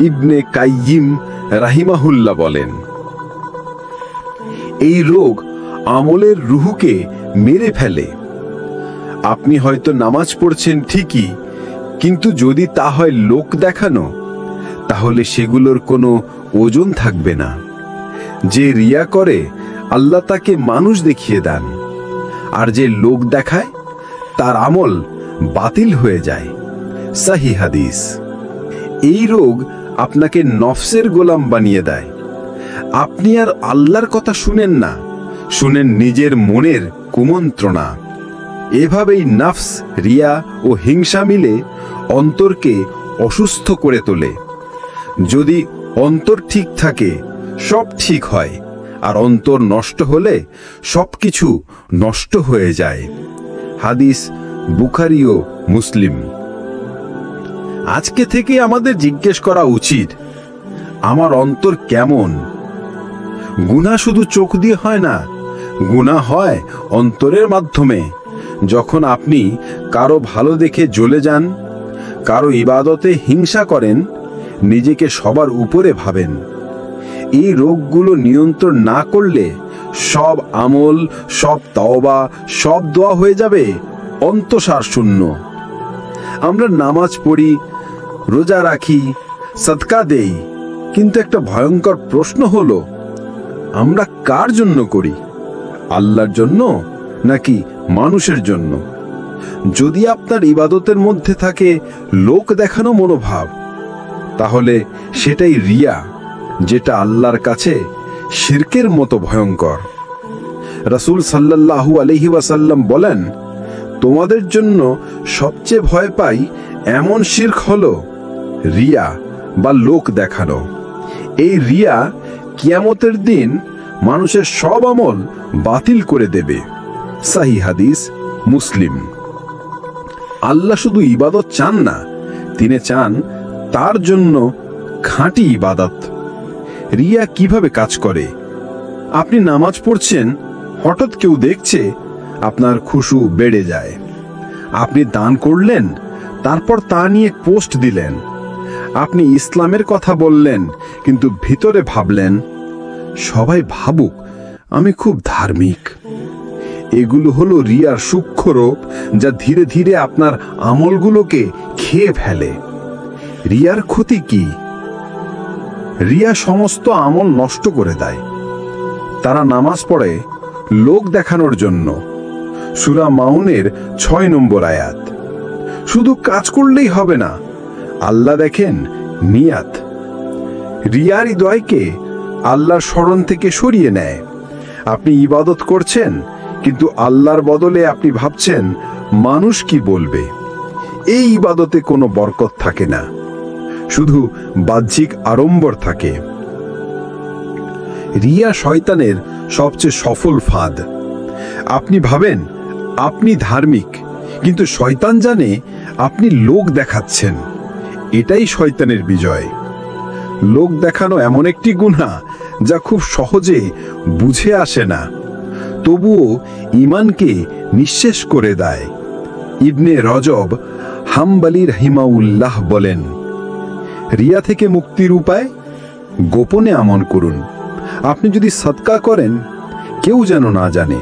ইবনে কাইয়িম রাহিমাহুল্লাহ বলেন, এই রোগ আমলের রুহকে মেরে ফেলে। আপনি হয়তো নামাজ পড়ছেন ঠিকই, কিন্তু যদি তা হয় লোক দেখানো, তাহলে সেগুলোর কোনো ওজন থাকবে না। যে রিয়া করে আল্লাহ তাকে মানুষ দেখিয়ে দেন, আর যে লোক দেখায় তার আমল বাতিল হয়ে যায়। সহিহ হাদিস। এই রোগ আপনাকে নফসের গোলাম বানিয়ে দেয়। আপনি আর আল্লাহর কথা শুনেন না, শুনেন নিজের মনের কুমন্ত্রণা। এভাবেই নফস, রিয়া ও হিংসা মিলে অন্তরকে অসুস্থ করে তোলে। যদি অন্তর ঠিক থাকে সব ঠিক হয়, আর অন্তর নষ্ট হলে সবকিছু নষ্ট হয়ে যায়। হাদিস বুখারী ও মুসলিম। আজকে থেকে আমাদের জিজ্ঞেস করা উচিত, আমার অন্তর কেমন? গুনাহ শুধু চোখ দিয়ে হয় না, গুনাহ হয় অন্তরের মাধ্যমে। যখন আপনি কারো ভালো দেখে জ্বলে যান, কারো ইবাদতে হিংসা করেন, নিজেকে সবার উপরে ভাবেন, এই রোগগুলো নিয়ন্ত্রণ না করলে সব আমল, সব তওবা, সব দোয়া হয়ে যাবে অন্তঃসার শূন্য। আমরা নামাজ পড়ি, রোজা রাখি, সাদকা দেই, কিন্তু একটা ভয়ঙ্কর প্রশ্ন হলো, আমরা কার জন্য করি? আল্লাহর জন্য নাকি মানুষের জন্য? যদি আপনার ইবাদতের মধ্যে থাকে লোক দেখানো মনোভাব, তাহলে সেটাই রিয়া, যেটা আল্লাহর কাছে শিরকের মতো ভয়ঙ্কর। রাসূল সাল্লাল্লাহু আলাইহি ওয়াসাল্লাম বলেন, তোমাদের জন্য সবচেয়ে ভয় পাই এমন শিরক হলো রিয়া বা লোক দেখানো। এই রিয়া কিয়ামতের দিন মানুষের সব আমল বাতিল করে দেবে। সহিহ হাদিস, মুসলিম। আল্লাহ শুধু ইবাদত চান না, তিনি চান তার জন্য খাঁটি ইবাদত। রিয়া কিভাবে কাজ করে? আপনি নামাজ পড়ছেন, হঠাৎ কেউ দেখছে, আপনার খুশু বেড়ে যায়। আপনি দান করলেন, তারপর তা নিয়ে পোস্ট দিলেন। আপনি ইসলামের কথা বললেন, কিন্তু ভিতরে ভাবলেন, সবাই ভাবুক আমি খুব ধার্মিক। এগুলো হলো রিয়ার সূক্ষ্ম রূপ, যা ধীরে ধীরে আপনার আমলগুলোকে খেয়ে ফেলে। রিয়ার ক্ষতি কি? রিয়া সমস্ত আমল নষ্ট করে দেয়। তারা নামাজ পড়ে লোক দেখানোর জন্য। সূরা মাউনের 6 নম্বর আয়াত। শুধু কাজ করলেই হবে না, আল্লাহ দেখেন নিয়াত। রিয়ার হৃদয়কে আল্লাহর স্মরণ থেকে সরিয়ে নেয়। আপনি ইবাদত করছেন, কিন্তু আল্লাহর বদলে আপনি ভাবছেন মানুষ কি বলবে। এই ইবাদতে কোনো বরকত থাকে না, শুধু বাহ্যিক আড়ম্বর থাকে। রিয়া শয়তানের সবচেয়ে সফল ফাঁদ। আপনি ভাবেন আপনি ধার্মিক, কিন্তু শয়তান জানে আপনি লোক দেখাচ্ছেন। এটাই শয়তানের বিজয়। লোক দেখানো এমন একটি গুনাহ যা খুব সহজে বুঝে আসে না, তবুও ঈমানকে নিঃশেষ করে দেয়। ইবনে রজব হাম্বলী রাহিমাহুল্লাহ বলেন, রিয়া থেকে মুক্তির উপায়, গোপনে আমল করুন। আপনি যদি সাদকা করেন, কেউ যেন না জানে।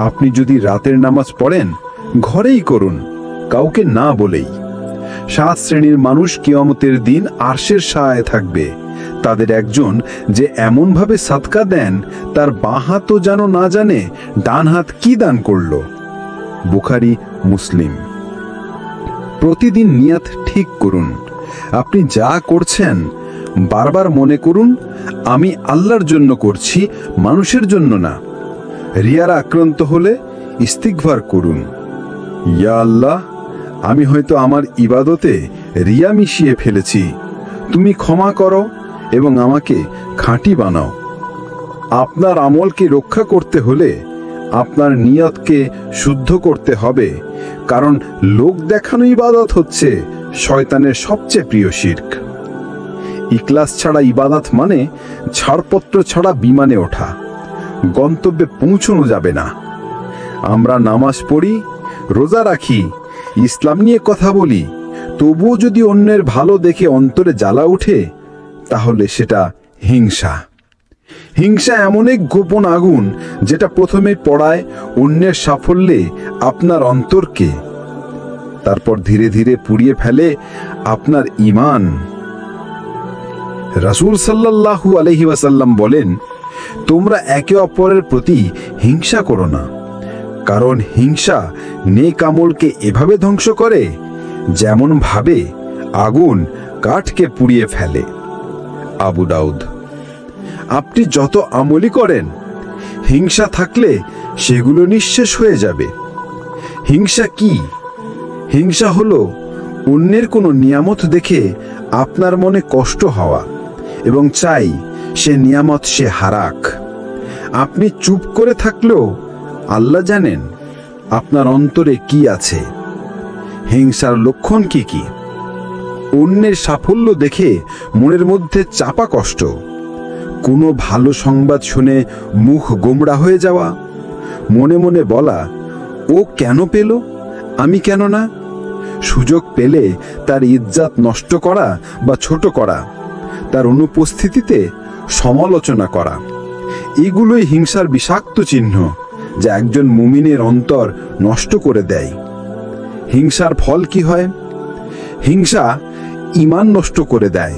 আপনি যদি রাতের নামাজ পড়েন, ঘরেই করুন, কাউকে না বলেই। 7 শ্রেণীর মানুষ কিয়ামতের দিন আরশের ছায়ায় থাকবে। তাদের একজন যে এমনভাবে সাদকা দেন, তার বাঁ হাতও যেন না জানে ডান হাত কি দান করল। বুখারী, মুসলিম। প্রতিদিন নিয়ত ঠিক করুন। আপনি যা করছেন বারবার মনে করুন, আমি আল্লাহর জন্য করছি, মানুষের জন্য না। রিয়ার আক্রান্ত হলে ইস্তিগফার করুন, ইয়া আল্লাহ, আমি হয়তো আমার ইবাদতে রিয়া মিশিয়ে ফেলেছি, তুমি ক্ষমা করো এবং আমাকে খাঁটি বানাও। আপনার আমলকে রক্ষা করতে হলে আপনার নিয়তকে শুদ্ধ করতে হবে, কারণ লোক দেখানো ইবাদত হচ্ছে শয়তানের সবচেয়ে প্রিয় শিরক। ইখলাস ছাড়া ইবাদত মানে ছাড়পত্র ছাড়া বিমানে ওঠা। গন্তব্যে পৌঁছানো যাবে না। আমরা নামাজ পড়ি, রোজা রাখি, ইসলাম নিয়ে কথা বলি, তবুও যদি অন্যের ভালো দেখে অন্তরে জ্বালা ওঠে, তাহলে সেটা হিংসা। হিংসা এমন এক গোপন আগুন যেটা প্রথমে পড়ায় অন্যের সাফল্যে আপনার অন্তরকে, তারপর ধীরে ধীরে পুড়িয়ে ফেলে আপনার ঈমান। রাসূল সাল্লাল্লাহু আলাইহি ওয়াসাল্লাম বলেন, তোমরা একে অপরের প্রতি হিংসা করো না, কারণ হিংসা নেক আমলকে এভাবে ধ্বংস করে যেমন ভাবে আগুন কাঠকে পুড়িয়ে ফেলে। আবু দাউদ। আপনি যত আমলই করেন, হিংসা থাকলে সেগুলো নিঃশেষ হয়ে যাবে। হিংসা কি? হিংসা হলো অন্যের কোনো নিয়ামত দেখে আপনার মনে কষ্ট হওয়া এবং চাই সে নিয়ামত সে হারাক। আপনি চুপ করে থাকলেও আল্লাহ জানেন আপনার অন্তরে কি আছে। হিংসার লক্ষণ কি কি? অন্যের সাফল্য দেখে মনের মধ্যে চাপা কষ্ট, কোনো ভালো সংবাদ শুনে মুখ গোমড়া হয়ে যাওয়া, মনে মনে বলা, ও কেন পেল, আমি কেন না? সুযোগ পেলে তার ইজ্জত নষ্ট করা বা ছোট করা, তার অনুপস্থিতিতে সমালোচনা করা, এগুলোই হিংসার বিষাক্ত চিহ্ন যা একজন মুমিনের অন্তর নষ্ট করে দেয়। হিংসার ফল কি হয়? হিংসা ঈমান নষ্ট করে দেয়।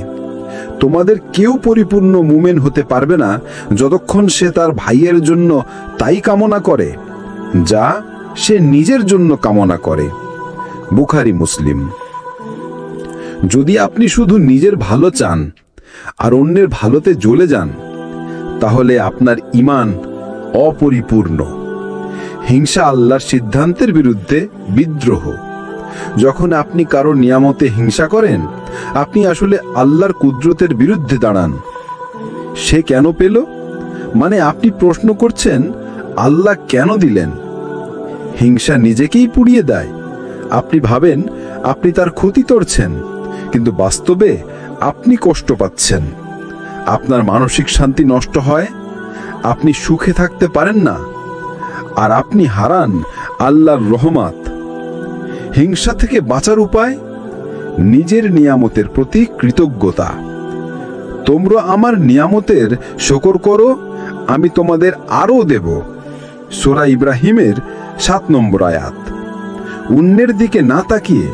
তোমাদের কেউ পরিপূর্ণ মুমিন হতে পারবে না যতক্ষণ সে তার ভাইয়ের জন্য তাই কামনা করে যা সে নিজের জন্য কামনা করে। বুখারী, মুসলিম। যদি আপনি শুধু নিজের ভালো চান আর অন্যের ভালোতে জ্বলে যান, তাহলে আপনার ঈমান অপরিপূর্ণ। হিংসা আল্লাহর সিদ্ধান্তের বিরুদ্ধে বিদ্রোহ। যখন আপনি কারো নিয়ামতে হিংসা করেন, আপনি আসলে আল্লাহর কুদরতের বিরুদ্ধে দাঁড়ান। সে কেন পেল মানে আপনি প্রশ্ন করছেন, আল্লাহ কেন দিলেন? হিংসা নিজেকেই পুড়িয়ে দেয়। আপনি ভাবেন আপনি তার ক্ষতি করছেন, কিন্তু বাস্তবে আপনি কষ্ট পাচ্ছেন। আপনার মানসিক শান্তি নষ্ট হয়, আপনি সুখে থাকতে পারেন না, আর আপনি হারান আল্লাহর রহমত। হিংসা থেকে বাঁচার উপায়? নিজের নিয়ামতের প্রতি কৃতজ্ঞতা। তোমরা আমার নিয়ামতের শকর করো, আমি তোমাদের আরও দেব। সূরা ইব্রাহিমের 7 নম্বর আয়াত। অন্যের দিকে না তাকিয়ে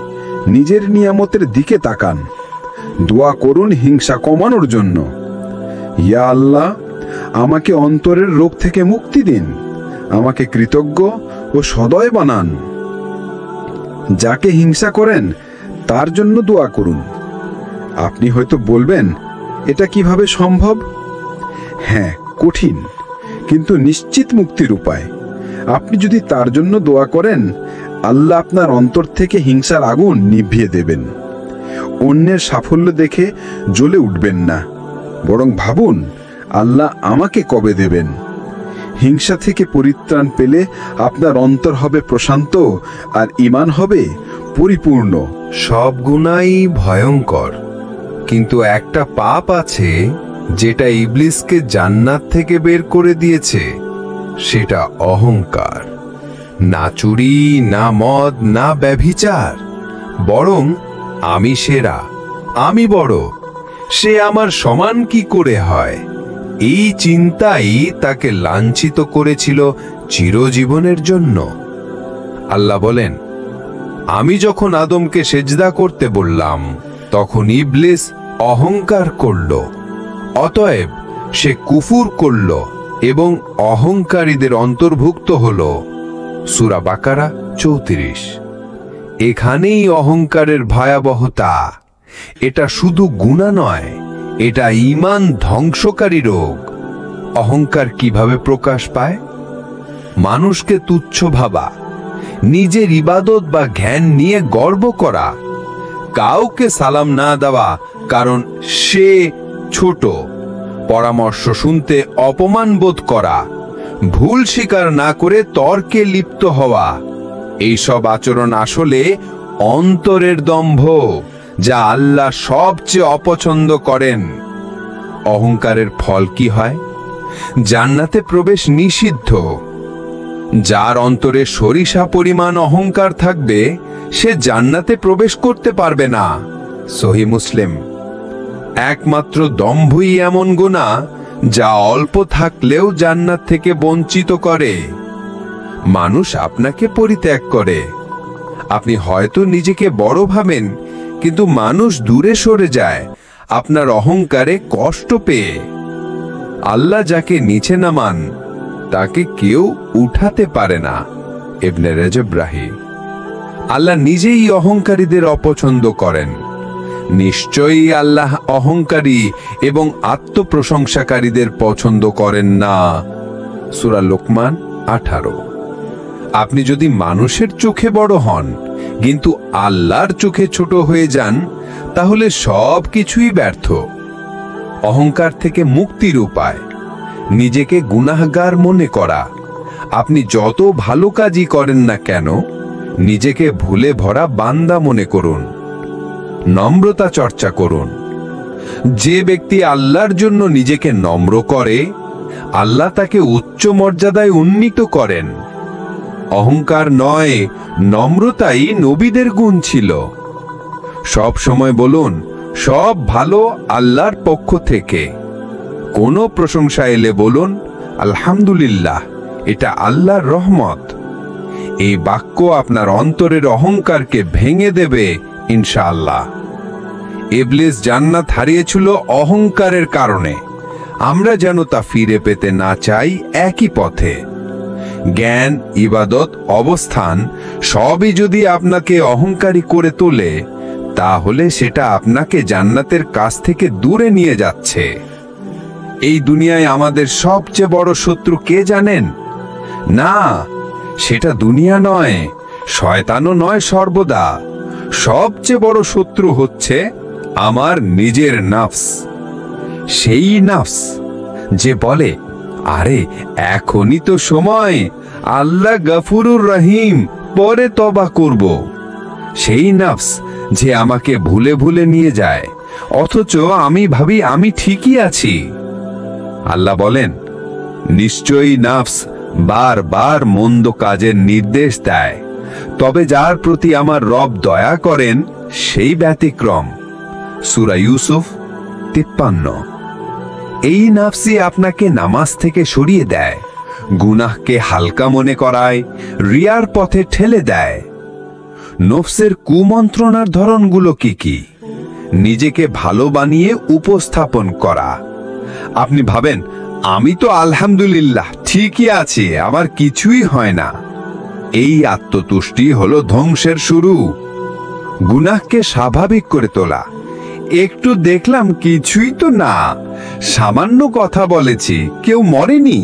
নিজের নিয়ামতের দিকে তাকান। দোয়া করুন হিংসা কমানোর জন্য। ইয়া আল্লাহ, আমাকে অন্তরের রোগ থেকে মুক্তি দিন, আমাকে কৃতজ্ঞ ও সদয় বানান। যাকে হিংসা করেন তার জন্য দোয়া করুন। আপনি হয়তো বলবেন, এটা কিভাবে সম্ভব? হ্যাঁ, কঠিন, কিন্তু নিশ্চিত মুক্তির উপায়। আপনি যদি তার জন্য দোয়া করেন, আল্লাহ আপনার অন্তর থেকে হিংসার আগুন নিভিয়ে দেবেন। অন্যের সাফল্য দেখে জ্বলে উঠবেন না, বরং ভাবুন, আল্লাহ আমাকে কবে দেবেন। হিংসা থেকে পরিত্রাণ পেলে আপনার অন্তর হবে প্রশান্ত আর ঈমান হবে পরিপূর্ণ। সব গুনাই ভয়ঙ্কর, কিন্তু একটা পাপ আছে যেটা ইবলিসকে জান্নাত থেকে বের করে দিয়েছে, সেটা অহংকার। না চুরি, না মদ, না ব্যভিচার, বরং আমি সেরা, আমি বড়, সে আমার সমান কি করে হয়, এই চিন্তাই তাকে লাঞ্ছিত করেছিল চিরজীবনের জন্য। আল্লাহ বলেন, আমি যখন আদমকে সেজদা করতে বললাম, তখন ইবলিস অহংকার করল, অতএব সে কুফর করল এবং অহংকারীদের অন্তর্ভুক্ত হল। সূরা বাকারা 34। এখানেই অহংকারের ভয়াবহতা। এটা শুধু গুনাহ নয়, এটা ঈমান ধ্বংসকারী রোগ। অহংকার কিভাবে প্রকাশ পায়? মানুষকে তুচ্ছ ভাবা, নিজের ইবাদত বা জ্ঞান নিয়ে গর্ব করা, কাউকে সালাম না দেওয়া কারণ সে ছোট, পরামর্শ শুনতে অপমান বোধ করা, ভুল স্বীকার না করে তর্কে লিপ্ত হওয়া, এইসব আচরণ আসলে অন্তরের দম্ভ, যা আল্লাহ সবচেয়ে অপছন্দ করেন। অহংকারের ফল কি হয়? জান্নাতে প্রবেশ নিষিদ্ধ। যার অন্তরে সরিষা পরিমাণ অহংকার থাকবে সে জান্নাতে প্রবেশ করতে পারবে না। সহিহ মুসলিম। একমাত্র দম্ভই এমন গুনাহ যা অল্প থাকলেও জান্নাত থেকে বঞ্চিত করে। মানুষ আপনাকে পরিত্যাগ করে। আপনি হয়তো নিজেকে বড় ভাবেন, কিন্তু মানুষ দূরে সরে যায় আপনার অহংকারে কষ্ট পেয়ে। আল্লাহ যাকে নিচে নামান তাকে কেউ উঠাতে পারে না। ইবনে রজব রাহি। আল্লাহ নিজেই অহংকারীদের অপছন্দ করেন। নিশ্চয়ই আল্লাহ অহংকারী এবং আত্মপ্রশংসাকারীদের পছন্দ করেন না। সূরা লোকমান 18। আপনি যদি মানুষের চোখে বড় হন কিন্তু আল্লাহর চোখে ছোট হয়ে যান, তাহলে সব কিছুই ব্যর্থ। অহংকার থেকে মুক্তির উপায় নিজেকে গুনাহগার মনে করা। আপনি যত ভালো কাজই করেন না কেন, নিজেকে ভুলে ভরা বান্দা মনে করুন। নম্রতা চর্চা করুন। যে ব্যক্তি আল্লাহর জন্য নিজেকে নম্র করে, আল্লাহ তাকে উচ্চ মর্যাদায় উন্নীত করেন। অহংকার নয়, নম্রতাই নবীদের গুণ ছিল। সব সময় বলুন, সব ভালো আল্লাহর পক্ষ থেকে। কোনো প্রশংসা এলে বলুন, আলহামদুলিল্লাহ, এটা আল্লাহর রহমত। এই বাক্য আপনার অন্তরের অহংকারকে ভেঙে দেবে ইনশাআল্লাহ। ইবলিস জান্নাত হারিয়েছিল অহংকারের কারণে। আমরা যেন তা ফিরে পেতে না চাই একই পথে। জ্ঞান, ইবাদত, অবস্থান সবই যদি আপনাকে অহংকারী করে তোলে, তাহলে সেটা আপনাকে জান্নাতের কাছ থেকে দূরে নিয়ে যাচ্ছে। এই দুনিয়ায় আমাদের সবচেয়ে বড় শত্রু কে জানেন? না, সেটা দুনিয়া নয়, শয়তানও নয় সর্বদা। সবচেয়ে বড় শত্রু হচ্ছে আমার নিজের নফস। সেই নফস যে বলে, আরে এখনই তো সময়, আল্লাহ গফুরুর রহিম, পরে তওবা করব। সেই নফস যে আমাকে ভুলে ভুলে নিয়ে যায়, অথচ আমি ভাবি আমি ঠিকই আছি। আল্লাহ বলেন, নিশ্চয়ই নফস বারবার মন্দ কাজের নির্দেশ দেয়, তবে যার প্রতি আমার রব দয়া করেন সেই ব্যতিক্রম। সূরা ইউসুফ 53। এই নফসই আপনাকে নামাজ থেকে সরিয়ে দেয়, গুনাহকে হালকা মনে করায়, রিয়ার পথে ঠেলে দেয়। নফসের কুমন্ত্রণার ধরনগুলো কি কি? নিজেকে ভালো বানিয়ে উপস্থাপন করা। আপনি ভাবেন, আমি তো আলহামদুলিল্লাহ ঠিকই আছি, আমার কিছুই হয় না। এই আত্মতুষ্টি হলো ধ্বংসের শুরু। গুনাহকে স্বাভাবিক করে তোলা। একটু দেখলাম কিছুই তো না, সামান্য কথা বলেছি, কেউ মরেনি।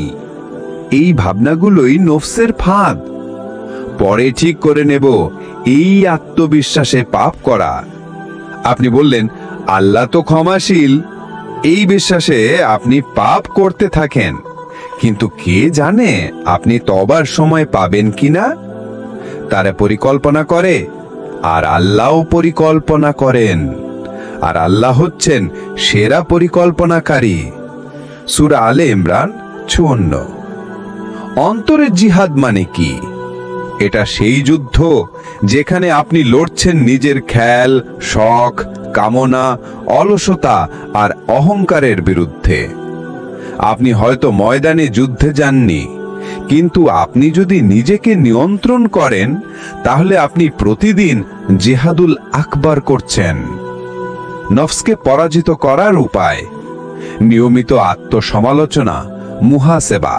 এই ভাবনাগুলোই নফসের ফাঁদ। পরে ঠিক করে নেব, এই আত্মবিশ্বাসে পাপ করা। আপনি বললেন, আল্লাহ তো ক্ষমাশীল। এই বিশ্বাসে আপনি পাপ করতে থাকেন, কিন্তু কে জানে আপনি তওবার সময় পাবেন কিনা। তারা পরিকল্পনা করে, আর আল্লাহও পরিকল্পনা করেন, আর আল্লাহ হচ্ছেন সেরা পরিকল্পনাকারী। সূরা আলে ইমরান 54। অন্তরের জিহাদ মানে কি? এটা সেই যুদ্ধ যেখানে আপনি লড়ছেন নিজের খেয়াল, শখ, কামনা, অলসতা আর অহংকারের বিরুদ্ধে। আপনি হয়তো ময়দানে যুদ্ধে যাননি, কিন্তু আপনি যদি নিজেকে নিয়ন্ত্রণ করেন, তাহলে আপনি প্রতিদিন জিহাদুল আকবার করছেন। নফসকে পরাজিত করার উপায় নিয়মিত আত্মসমালোচনা, মুহাসেবা।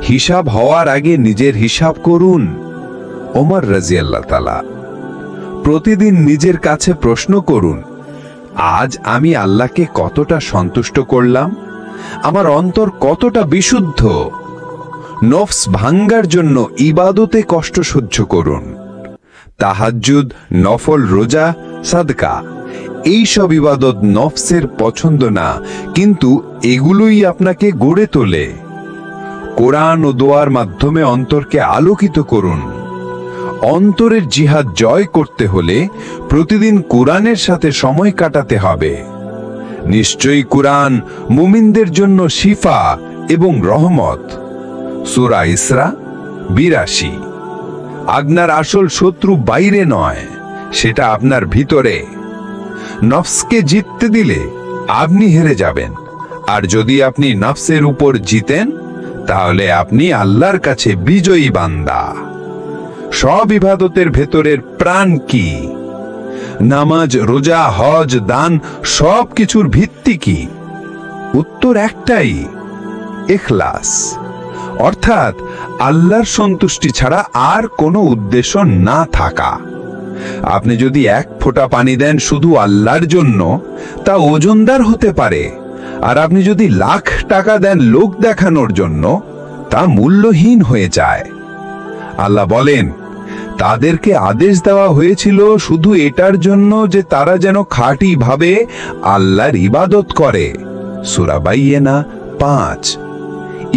হিসাব হওয়ার আগে নিজের হিসাব করুন। ওমর রাদিয়াল্লাহু তাআলা। প্রতিদিন নিজের কাছে প্রশ্ন করুন, আজ আমি আল্লাহকে কতটা সন্তুষ্ট করলাম? আমার অন্তর কতটা বিশুদ্ধ? নফস ভাঙ্গার জন্য ইবাদতে কষ্ট সহ্য করুন। তাহাজ্জুদ, নফল রোজা, সাদকা, এই সব ইবাদত নফসের পছন্দ না, কিন্তু এগুলোই আপনাকে গড়ে তোলে। কোরআন ও দোয়ার মাধ্যমে অন্তরকে আলোকিত করুন। অন্তরের জিহাদ জয় করতে হলে প্রতিদিন কোরআনের সাথে সময় কাটাতে হবে। নিশ্চয়ই কোরআন মুমিনদের জন্য শিফা এবং রহমত। সূরা ইসরা ৮২। আপনার আসল শত্রু বাইরে নয়, সেটা আপনার ভিতরে। নফসকে জিততে দিলে আপনি হেরে যাবেন, আর যদি আপনি নফসের উপর জিতেন তাহলে আপনি আল্লাহর কাছে বিজয়ী বান্দা। সব ইবাদতের ভেতরের প্রাণ কি? নামাজ, রোজা, হজ, দান, সব কিছুর ভিত্তি কি? উত্তর একটাই, ইখলাস। অর্থাৎ আল্লাহর সন্তুষ্টি ছাড়া আর কোনো উদ্দেশ্য না থাকা। আপনি যদি এক ফোঁটা পানি দেন শুধু আল্লাহর জন্য, তা ওজনদার হতে পারে, আর আপনি যদি লাখ টাকা দেন লোক দেখানোর জন্য, তা মূল্যহীন হয়ে যায়। আল্লাহ বলেন, তাদেরকে আদেশ দেওয়া হয়েছিল শুধু এটার জন্য যে তারা যেন খাঁটি ভাবে আল্লাহর ইবাদত করে। সূরা বাইয়িনা ৫।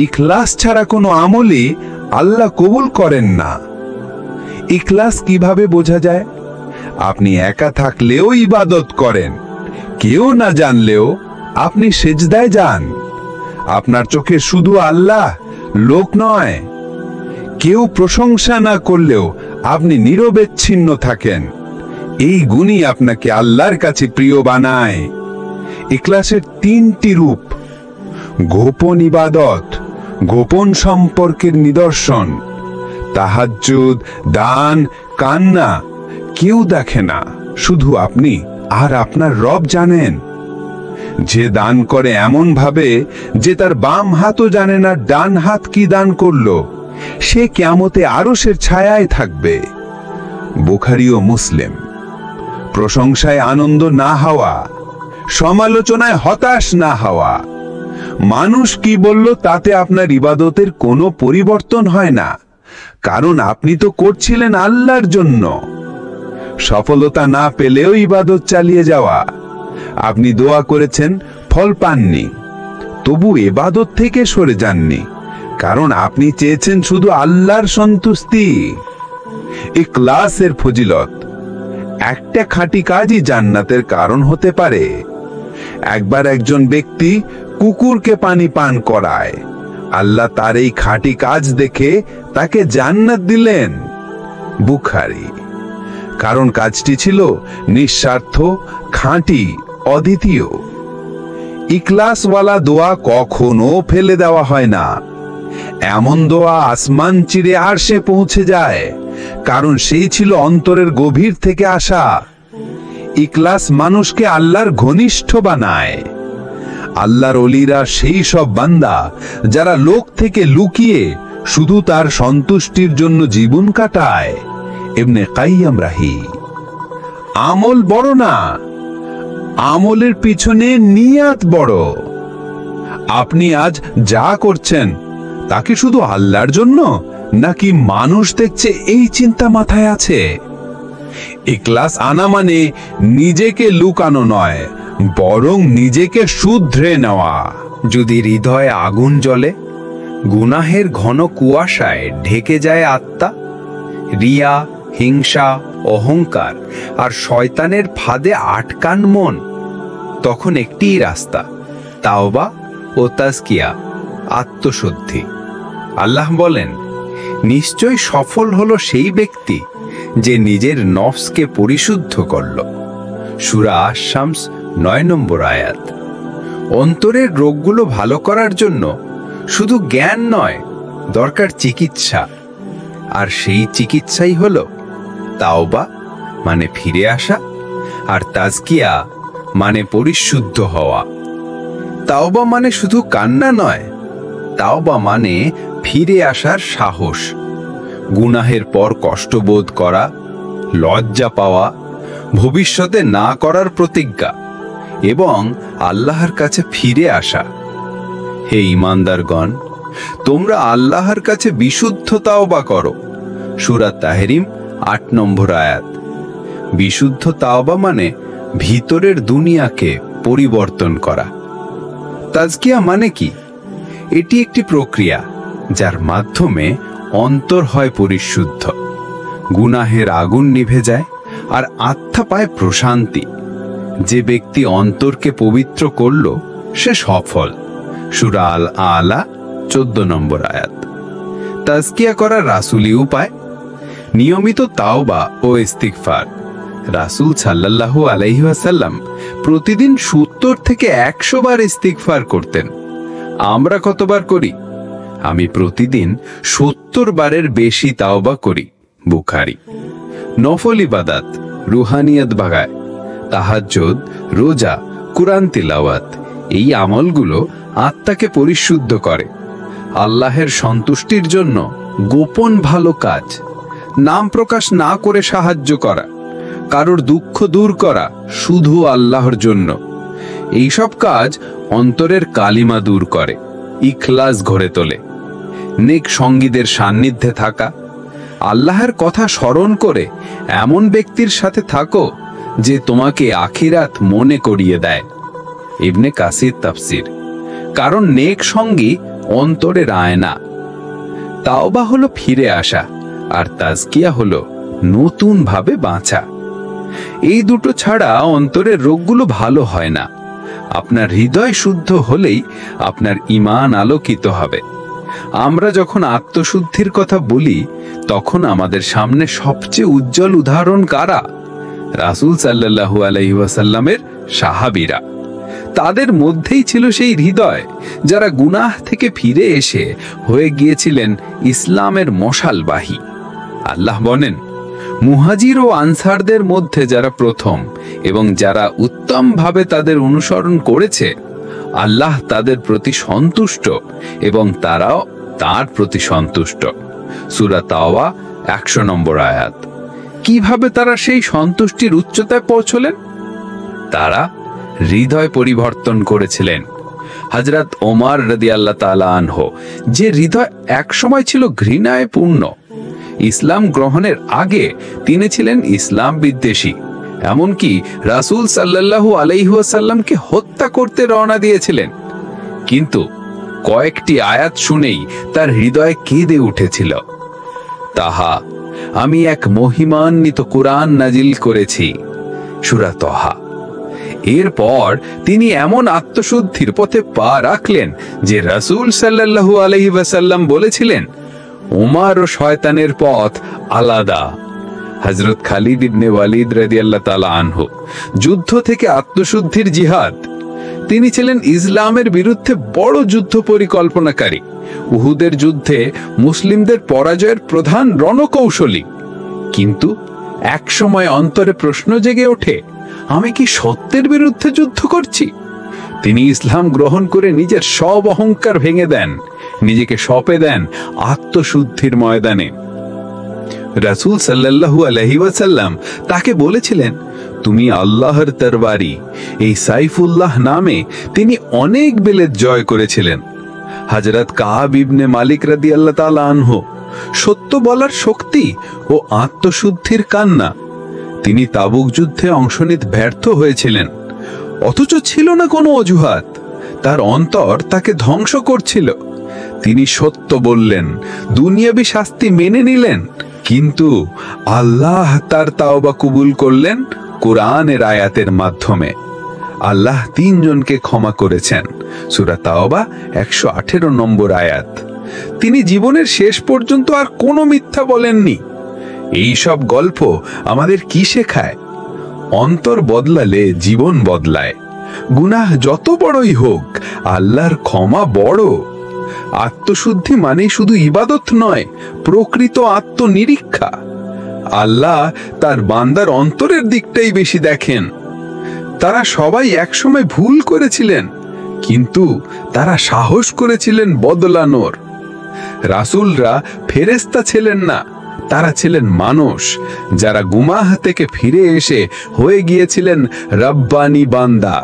ইখলাস ছাড়া কোনো আমলই আল্লাহ কবুল করেন না। ইখলাস কিভাবে বোঝা যায়? আপনি একা থাকলেও ইবাদত করেন, কেউ না জানলেও আপনি সেজদায় যান। আপনার চোখে শুধু আল্লাহ, লোক নয়। কেউ প্রশংসা না করলেও আপনি নিরবচ্ছিন্ন থাকেন। এই গুণই আপনাকে আল্লাহর কাছে প্রিয় বানায়। ইখলাসের ৩টি রূপ: গোপন ইবাদত, গোপন সম্পর্কের নিদর্শন। তাহাজ্জুদ, দান, কান্না কেউ দেখে না, শুধু আপনি আর আপনার রব জানেন। যে দান করে এমন ভাবে যে তার বাম হাতও জানে না ডান হাত কি দান করলো, সে কিয়ামতে আরশের ছায়ায় থাকবে। বুখারী ও মুসলিম। প্রশংসায় আনন্দ না হওয়া, সমালোচনায় হতাশ না হওয়া। মানুষ কি বলল তাতে আপনার ইবাদতের কোনো পরিবর্তন হয় না, কারণ আপনি তো করছিলেন আল্লাহর জন্য। সফলতা না পেলেও ইবাদত চালিয়ে যাওয়া। আপনি দোয়া করেছেন, ফল পাননি, তবু ইবাদত থেকে সরে যাননি, কারণ আপনি চেয়েছেন শুধু আল্লাহর সন্তুষ্টি। ইখলাসের ফজিলত: একটা খাঁটি কাজই জান্নাতের কারণ হতে পারে। একবার একজন ব্যক্তি কুকুরকে পানি পান করায়। আল্লাহ তার এই খাঁটি কাজ দেখে তাকে জান্নাত দিলেন। বুখারী। কারণ কাজটি ছিল নিঃস্বার্থ, খাঁটি, অদ্বিতীয়। ইখলাসওয়ালা দোয়া কখনো ফেলে দেওয়া হয় না। এমন দোয়া আসমান চিরে আরশে পৌঁছে যায়, কারণ সেই ছিল অন্তরের গভীর থেকে আসা। ইখলাস মানুষকে আল্লাহর ঘনিষ্ঠ বানায়। আল্লাহর ওলিরা সেই সব বান্দা যারা লোক থেকে লুকিয়ে শুধু তার সন্তুষ্টির জন্য জীবন কাটায়। ইবনে কাইয়্যিম রাহি। আমল বড় না, আমলের পিছনে নিয়াত বড়। আপনি আজ যা করছেন তা কি শুধু আল্লাহর জন্য, নাকি মানুষ দেখছে এই চিন্তা মাথায় আছে? ইখলাস আনা মানে নিজেকে লুকানো নয়, বরং নিজেকে শুধরে নেওয়া। যদি হৃদয়ে আগুন জ্বলে, গুনাহের ঘন কুয়াশায় ঢেকে যায় আত্মা, রিয়া, হিংসা, অহংকার আর শয়তানের ফাঁদে আটকান মন, তখন একটিই রাস্তা, তাওবা ও তাজকিয়া, আত্মশুদ্ধি। আল্লাহ বলেন, নিশ্চয় সফল হলো সেই ব্যক্তি যে নিজের নফসকে পরিশুদ্ধ করল। সূরা আশ-শামস ৯ নম্বর আয়াত। অন্তরের রোগগুলো ভালো করার জন্য শুধু জ্ঞান নয়, দরকার চিকিৎসা। আর সেই চিকিৎসাই হলো তাওবা মানে ফিরে আসা, আর তাজকিয়া মানে পরিশুদ্ধ হওয়া। তাওবা মানে শুধু কান্না নয়, তাওবা মানে ফিরে আসার সাহস। গুনাহের পর কষ্টবোধ করা, লজ্জা পাওয়া, ভবিষ্যতে না করার প্রতিজ্ঞা এবং আল্লাহর কাছে ফিরে আসা। হে ঈমানদারগণ, তোমরা আল্লাহর কাছে বিশুদ্ধ তাওবা করো। সূরা তাহরিম ৮ নম্বর আয়াত। বিশুদ্ধ তাওবা মানে ভিতরের দুনিয়াকে পরিবর্তন করা। তাজকিয়া মানে কি? এটি একটি প্রক্রিয়া যার মাধ্যমে অন্তর হয় পরিশুদ্ধ, গুনাহের আগুন নিভে যায় আর আত্মা পায় প্রশান্তি। যে ব্যক্তি অন্তরকে পবিত্র করল সে সফল, সূরা আল আলা 14 নম্বর আয়াত। তাজকিয়া করার রাসূলি উপায়: নিয়মিত তাওবা ও ইস্তিগফার। রাসূল সাল্লাল্লাহু আলাইহি ওয়াসাল্লাম প্রতিদিন 70 থেকে 100 বার ইস্তিগফার করতেন। আমরা কতবার করি? আমি প্রতিদিন 70 বারের বেশি তাওবা করি। বুখারী। নফল ইবাদত, রুহানিয়ত বাগায়, তাহাজ্জুদ, রোজা, কুরআন তিলাওয়াত, এই আমলগুলো আত্মাকে পরিশুদ্ধ করে। আল্লাহের সন্তুষ্টির জন্য গোপন ভালো কাজ, নাম প্রকাশ না করে সাহায্য করা, কারোর দুঃখ দূর করা শুধু আল্লাহর জন্য, এইসব কাজ অন্তরের কালিমা দূর করে, ইখলাস গড়ে তোলে। নেক সঙ্গীদের সান্নিধ্যে থাকা, আল্লাহর কথা স্মরণ করে এমন ব্যক্তির সাথে থাকো যে তোমাকে আখিরাত মনে করিয়ে দেয়। ইবনে কাসির তাফসির। কারণ নেক সঙ্গী অন্তরের আয়না। তাওবা হলো ফিরে আসা, আর তাজকিয়া হলো নতুন ভাবে বাঁচা। এই দুটো ছাড়া অন্তরের রোগগুলো ভালো হয় না। আপনার হৃদয় শুদ্ধ হলেই আপনার ঈমান আলোকিত হবে। আমরা যখন আত্মশুদ্ধির কথা বলি তখন আমাদের সামনে সবচেয়ে উজ্জ্বল উদাহরণ কারা? রাসূল সাল্লাল্লাহু আলাইহি ওয়াসাল্লামের সাহাবীরা। তাদের মধ্যেই ছিল সেই হৃদয় যারা গুনাহ থেকে ফিরে এসে হয়ে গিয়েছিলেন ইসলামের মশালবাহী। আল্লাহ বলেন, মুহাজির ও আনসারদের মধ্যে যারা প্রথম এবং যারা উত্তমভাবে তাদের অনুসরণ করেছে, আল্লাহ তাদের প্রতি সন্তুষ্ট এবং তারাও তার প্রতি সন্তুষ্ট। সূরা তাওবা 100 নম্বর আয়াত। কিভাবে তারা সেই সন্তুষ্টির উচ্চতায় পৌঁছলেন? তারা হৃদয় পরিবর্তন করেছিলেন। হযরত ওমর রাদিয়াল্লাহু তাআলা আনহু, যে হৃদয় একসময় ছিল ঘৃণায় পূর্ণ, ইসলাম গ্রহণের আগে তিনি ছিলেন ইসলাম বিদ্বেষী। এমনকি রাসূল সাল্লাল্লাহু আলাইহি ওয়াসাল্লামকে হত্যা করতে রওনা দিয়েছিলেন। কিন্তু কয়েকটি আয়াত শুনেই তার হৃদয় কেঁদে উঠেছিল। তাহা, আমি এক মহিমান্বিত কুরআন নাজিল করেছি। সূরা তাহা। এরপর তিনি এমন আত্মশুদ্ধির পথে পা রাখলেন যে রাসূল সাল্লাল্লাহু আলাইহি ওয়াসাল্লাম বলেছিলেন, ওমর ও শয়তানের পথ আলাদা। হযরত খালিদ ইবনে ওয়ালিদ রাদিয়াল্লাহু তাআলা আনহু, যুদ্ধ থেকে আত্মশুদ্ধির জিহাদ। তিনি ছিলেন ইসলামের বিরুদ্ধে বড় যুদ্ধ পরিকল্পনাকারী। উহুদের যুদ্ধে মুসলিমদের পরাজয়ের প্রধান রণকৌশলী। কিন্তু এক সময় অন্তরে প্রশ্ন জেগে ওঠে, আমি কি সত্যের বিরুদ্ধে যুদ্ধ করছি? তিনি ইসলাম গ্রহণ করে নিজের সব অহংকার ভেঙে দেন, নিজেকে সঁপে দেন আত্মশুদ্ধির ময়দানে। রাসূল সাল্লাল্লাহু আলাইহি ওয়াসাল্লাম তাকে বলেছিলেন, তুমি আল্লাহর তরবারি। এই সাইফুল্লাহ নামে তিনি অনেক বেলেত জয় করেছিলেন। হযরত কাব ইবনে মালিক রাদিয়াল্লাহু তাআলা আনহু, সত্য বলার শক্তি ও আত্মশুদ্ধির কান্না। তিনি তাবুক যুদ্ধে অংশ নিতে ব্যর্থ হয়েছিলেন, অথচ ছিল না কোনো অজুহাত। তার অন্তর তাকে ধ্বংস করছিল। তিনি সত্য বললেন, দুনিয়াবি শাস্তি মেনে নিলেন, কিন্তু আল্লাহ তার তাওবা কবুল করলেন কুরআনের আয়াতের মাধ্যমে। আল্লাহ 3 জনকে ক্ষমা করেছেন। সূরা তাওবা 118 নম্বর আয়াত। তিনি জীবনের শেষ পর্যন্ত আর কোনো মিথ্যা বলেননি। এই সব গল্প আমাদের কি শেখায়? অন্তর বদলালে জীবন বদলায়। গুনাহ যত বড়ই হোক, আল্লাহর ক্ষমা বড়। আত্মশুদ্ধি মানে শুধু ইবাদত নয়, প্রকৃত আত্মনিরীক্ষা। আল্লাহ তার বান্দার অন্তরের দিকটাই বেশি দেখেন। তারা সবাই একসময় ভুল করেছিলেন, কিন্তু তারা সাহস করেছিলেন বদলানোর। রাসূলরা ফেরেশতা ছিলেন না, তারা ছিলেন মানুষ যারা গুনাহ থেকে ফিরে এসে হয়ে গিয়েছিলেন রব্বানি বান্দা।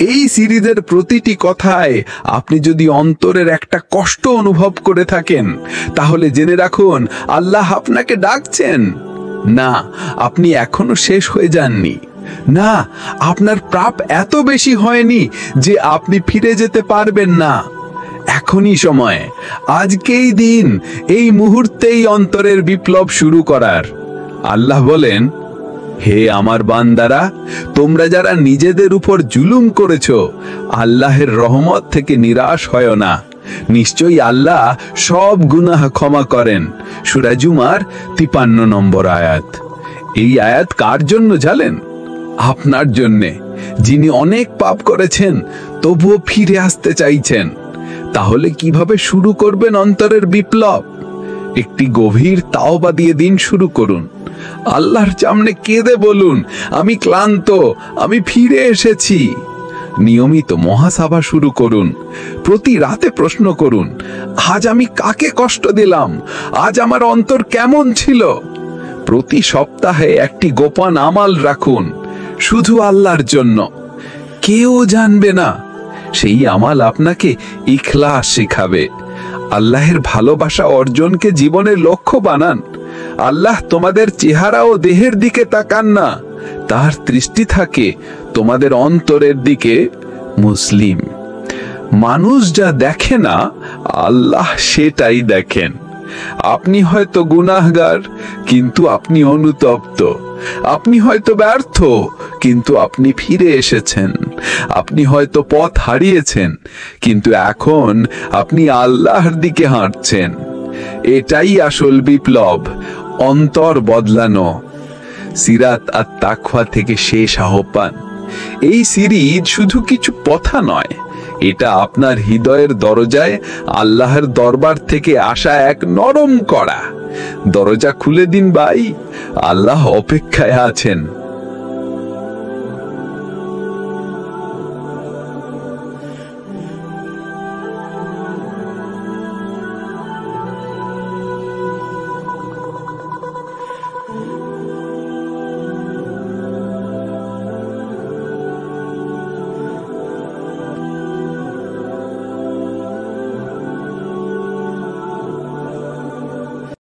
এই সিরিজের প্রতিটি কথায় আপনি যদি অন্তরের একটা কষ্ট অনুভব করে থাকেন, তাহলে জেনে রাখুন আল্লাহ আপনাকে ডাকছেন। না, আপনি এখনো শেষ হয়ে যাননি। না, আপনার পাপ এত বেশি হয়নি যে আপনি ফিরে যেতে পারবেন না। এখনই সময়, আজকেই দিন, এই মুহূর্তেই অন্তরের বিপ্লব শুরু করার। আল্লাহ বলেন, হে আমার বান্দারা, তোমরা যারা নিজেদের উপর জুলুম করেছো, আল্লাহের রহমত থেকে নিরাশ হয় না। নিশ্চয়ই আল্লাহ সব গুনাহ ক্ষমা করেন। সূরা জুমার 53 নম্বর আয়াত। এই আয়াত কার জন্য জানেন? আপনার জন্যে, যিনি অনেক পাপ করেছেন তবুও ফিরে আসতে চাইছেন। তাহলে কিভাবে শুরু করবেন অন্তরের বিপ্লব? একটি গভীর তাওবা দিয়ে দিন শুরু করুন। আল্লাহর সামনে কেঁদে বলুন, আমি ক্লান্ত, আমি ফিরে এসেছি। নিয়মিত মহাসভা শুরু করুন। প্রতি রাতে প্রশ্ন করুন, আজ আমি কাকে কষ্ট দিলাম? আজ আমার অন্তর কেমন ছিল? প্রতি সপ্তাহে একটি গোপন আমাল রাখুন, শুধু আল্লাহর জন্য। কেউ জানবে না। সেই আমাল আপনাকে ইখলাস শেখাবে। আল্লাহের ভালোবাসা অর্জনকে জীবনের লক্ষ্য বানান। আল্লাহ তোমাদের চেহারা ও দেহের দিকে তাকান না, তার দৃষ্টি থাকে তোমাদের অন্তরের দিকে। মুসলিম। মানুষ যা দেখে না, আল্লাহ সেটাই দেখেন। আপনি হয়তো গুনাহগার, কিন্তু আপনি অনুতপ্ত। আপনি হয়তো ব্যর্থ, কিন্তু আপনি ফিরে এসেছেন। আপনি হয়তো পথ হারিয়েছেন, কিন্তু এখন আপনি আল্লাহর দিকে হাঁটছেন। এটাই আসল বিপ্লব, অন্তর বদলানো। সিরাত আত তাকওয়া থেকে শেষ আহ্বান। এই সিরিজ শুধু কিছু কথা নয়, এটা আপনার হৃদয়ের দরজায় আল্লাহর দরবার থেকে আসা এক নরম কড়া। দরজা খুলে দিন ভাই, আল্লাহ অপেক্ষায় আছেন।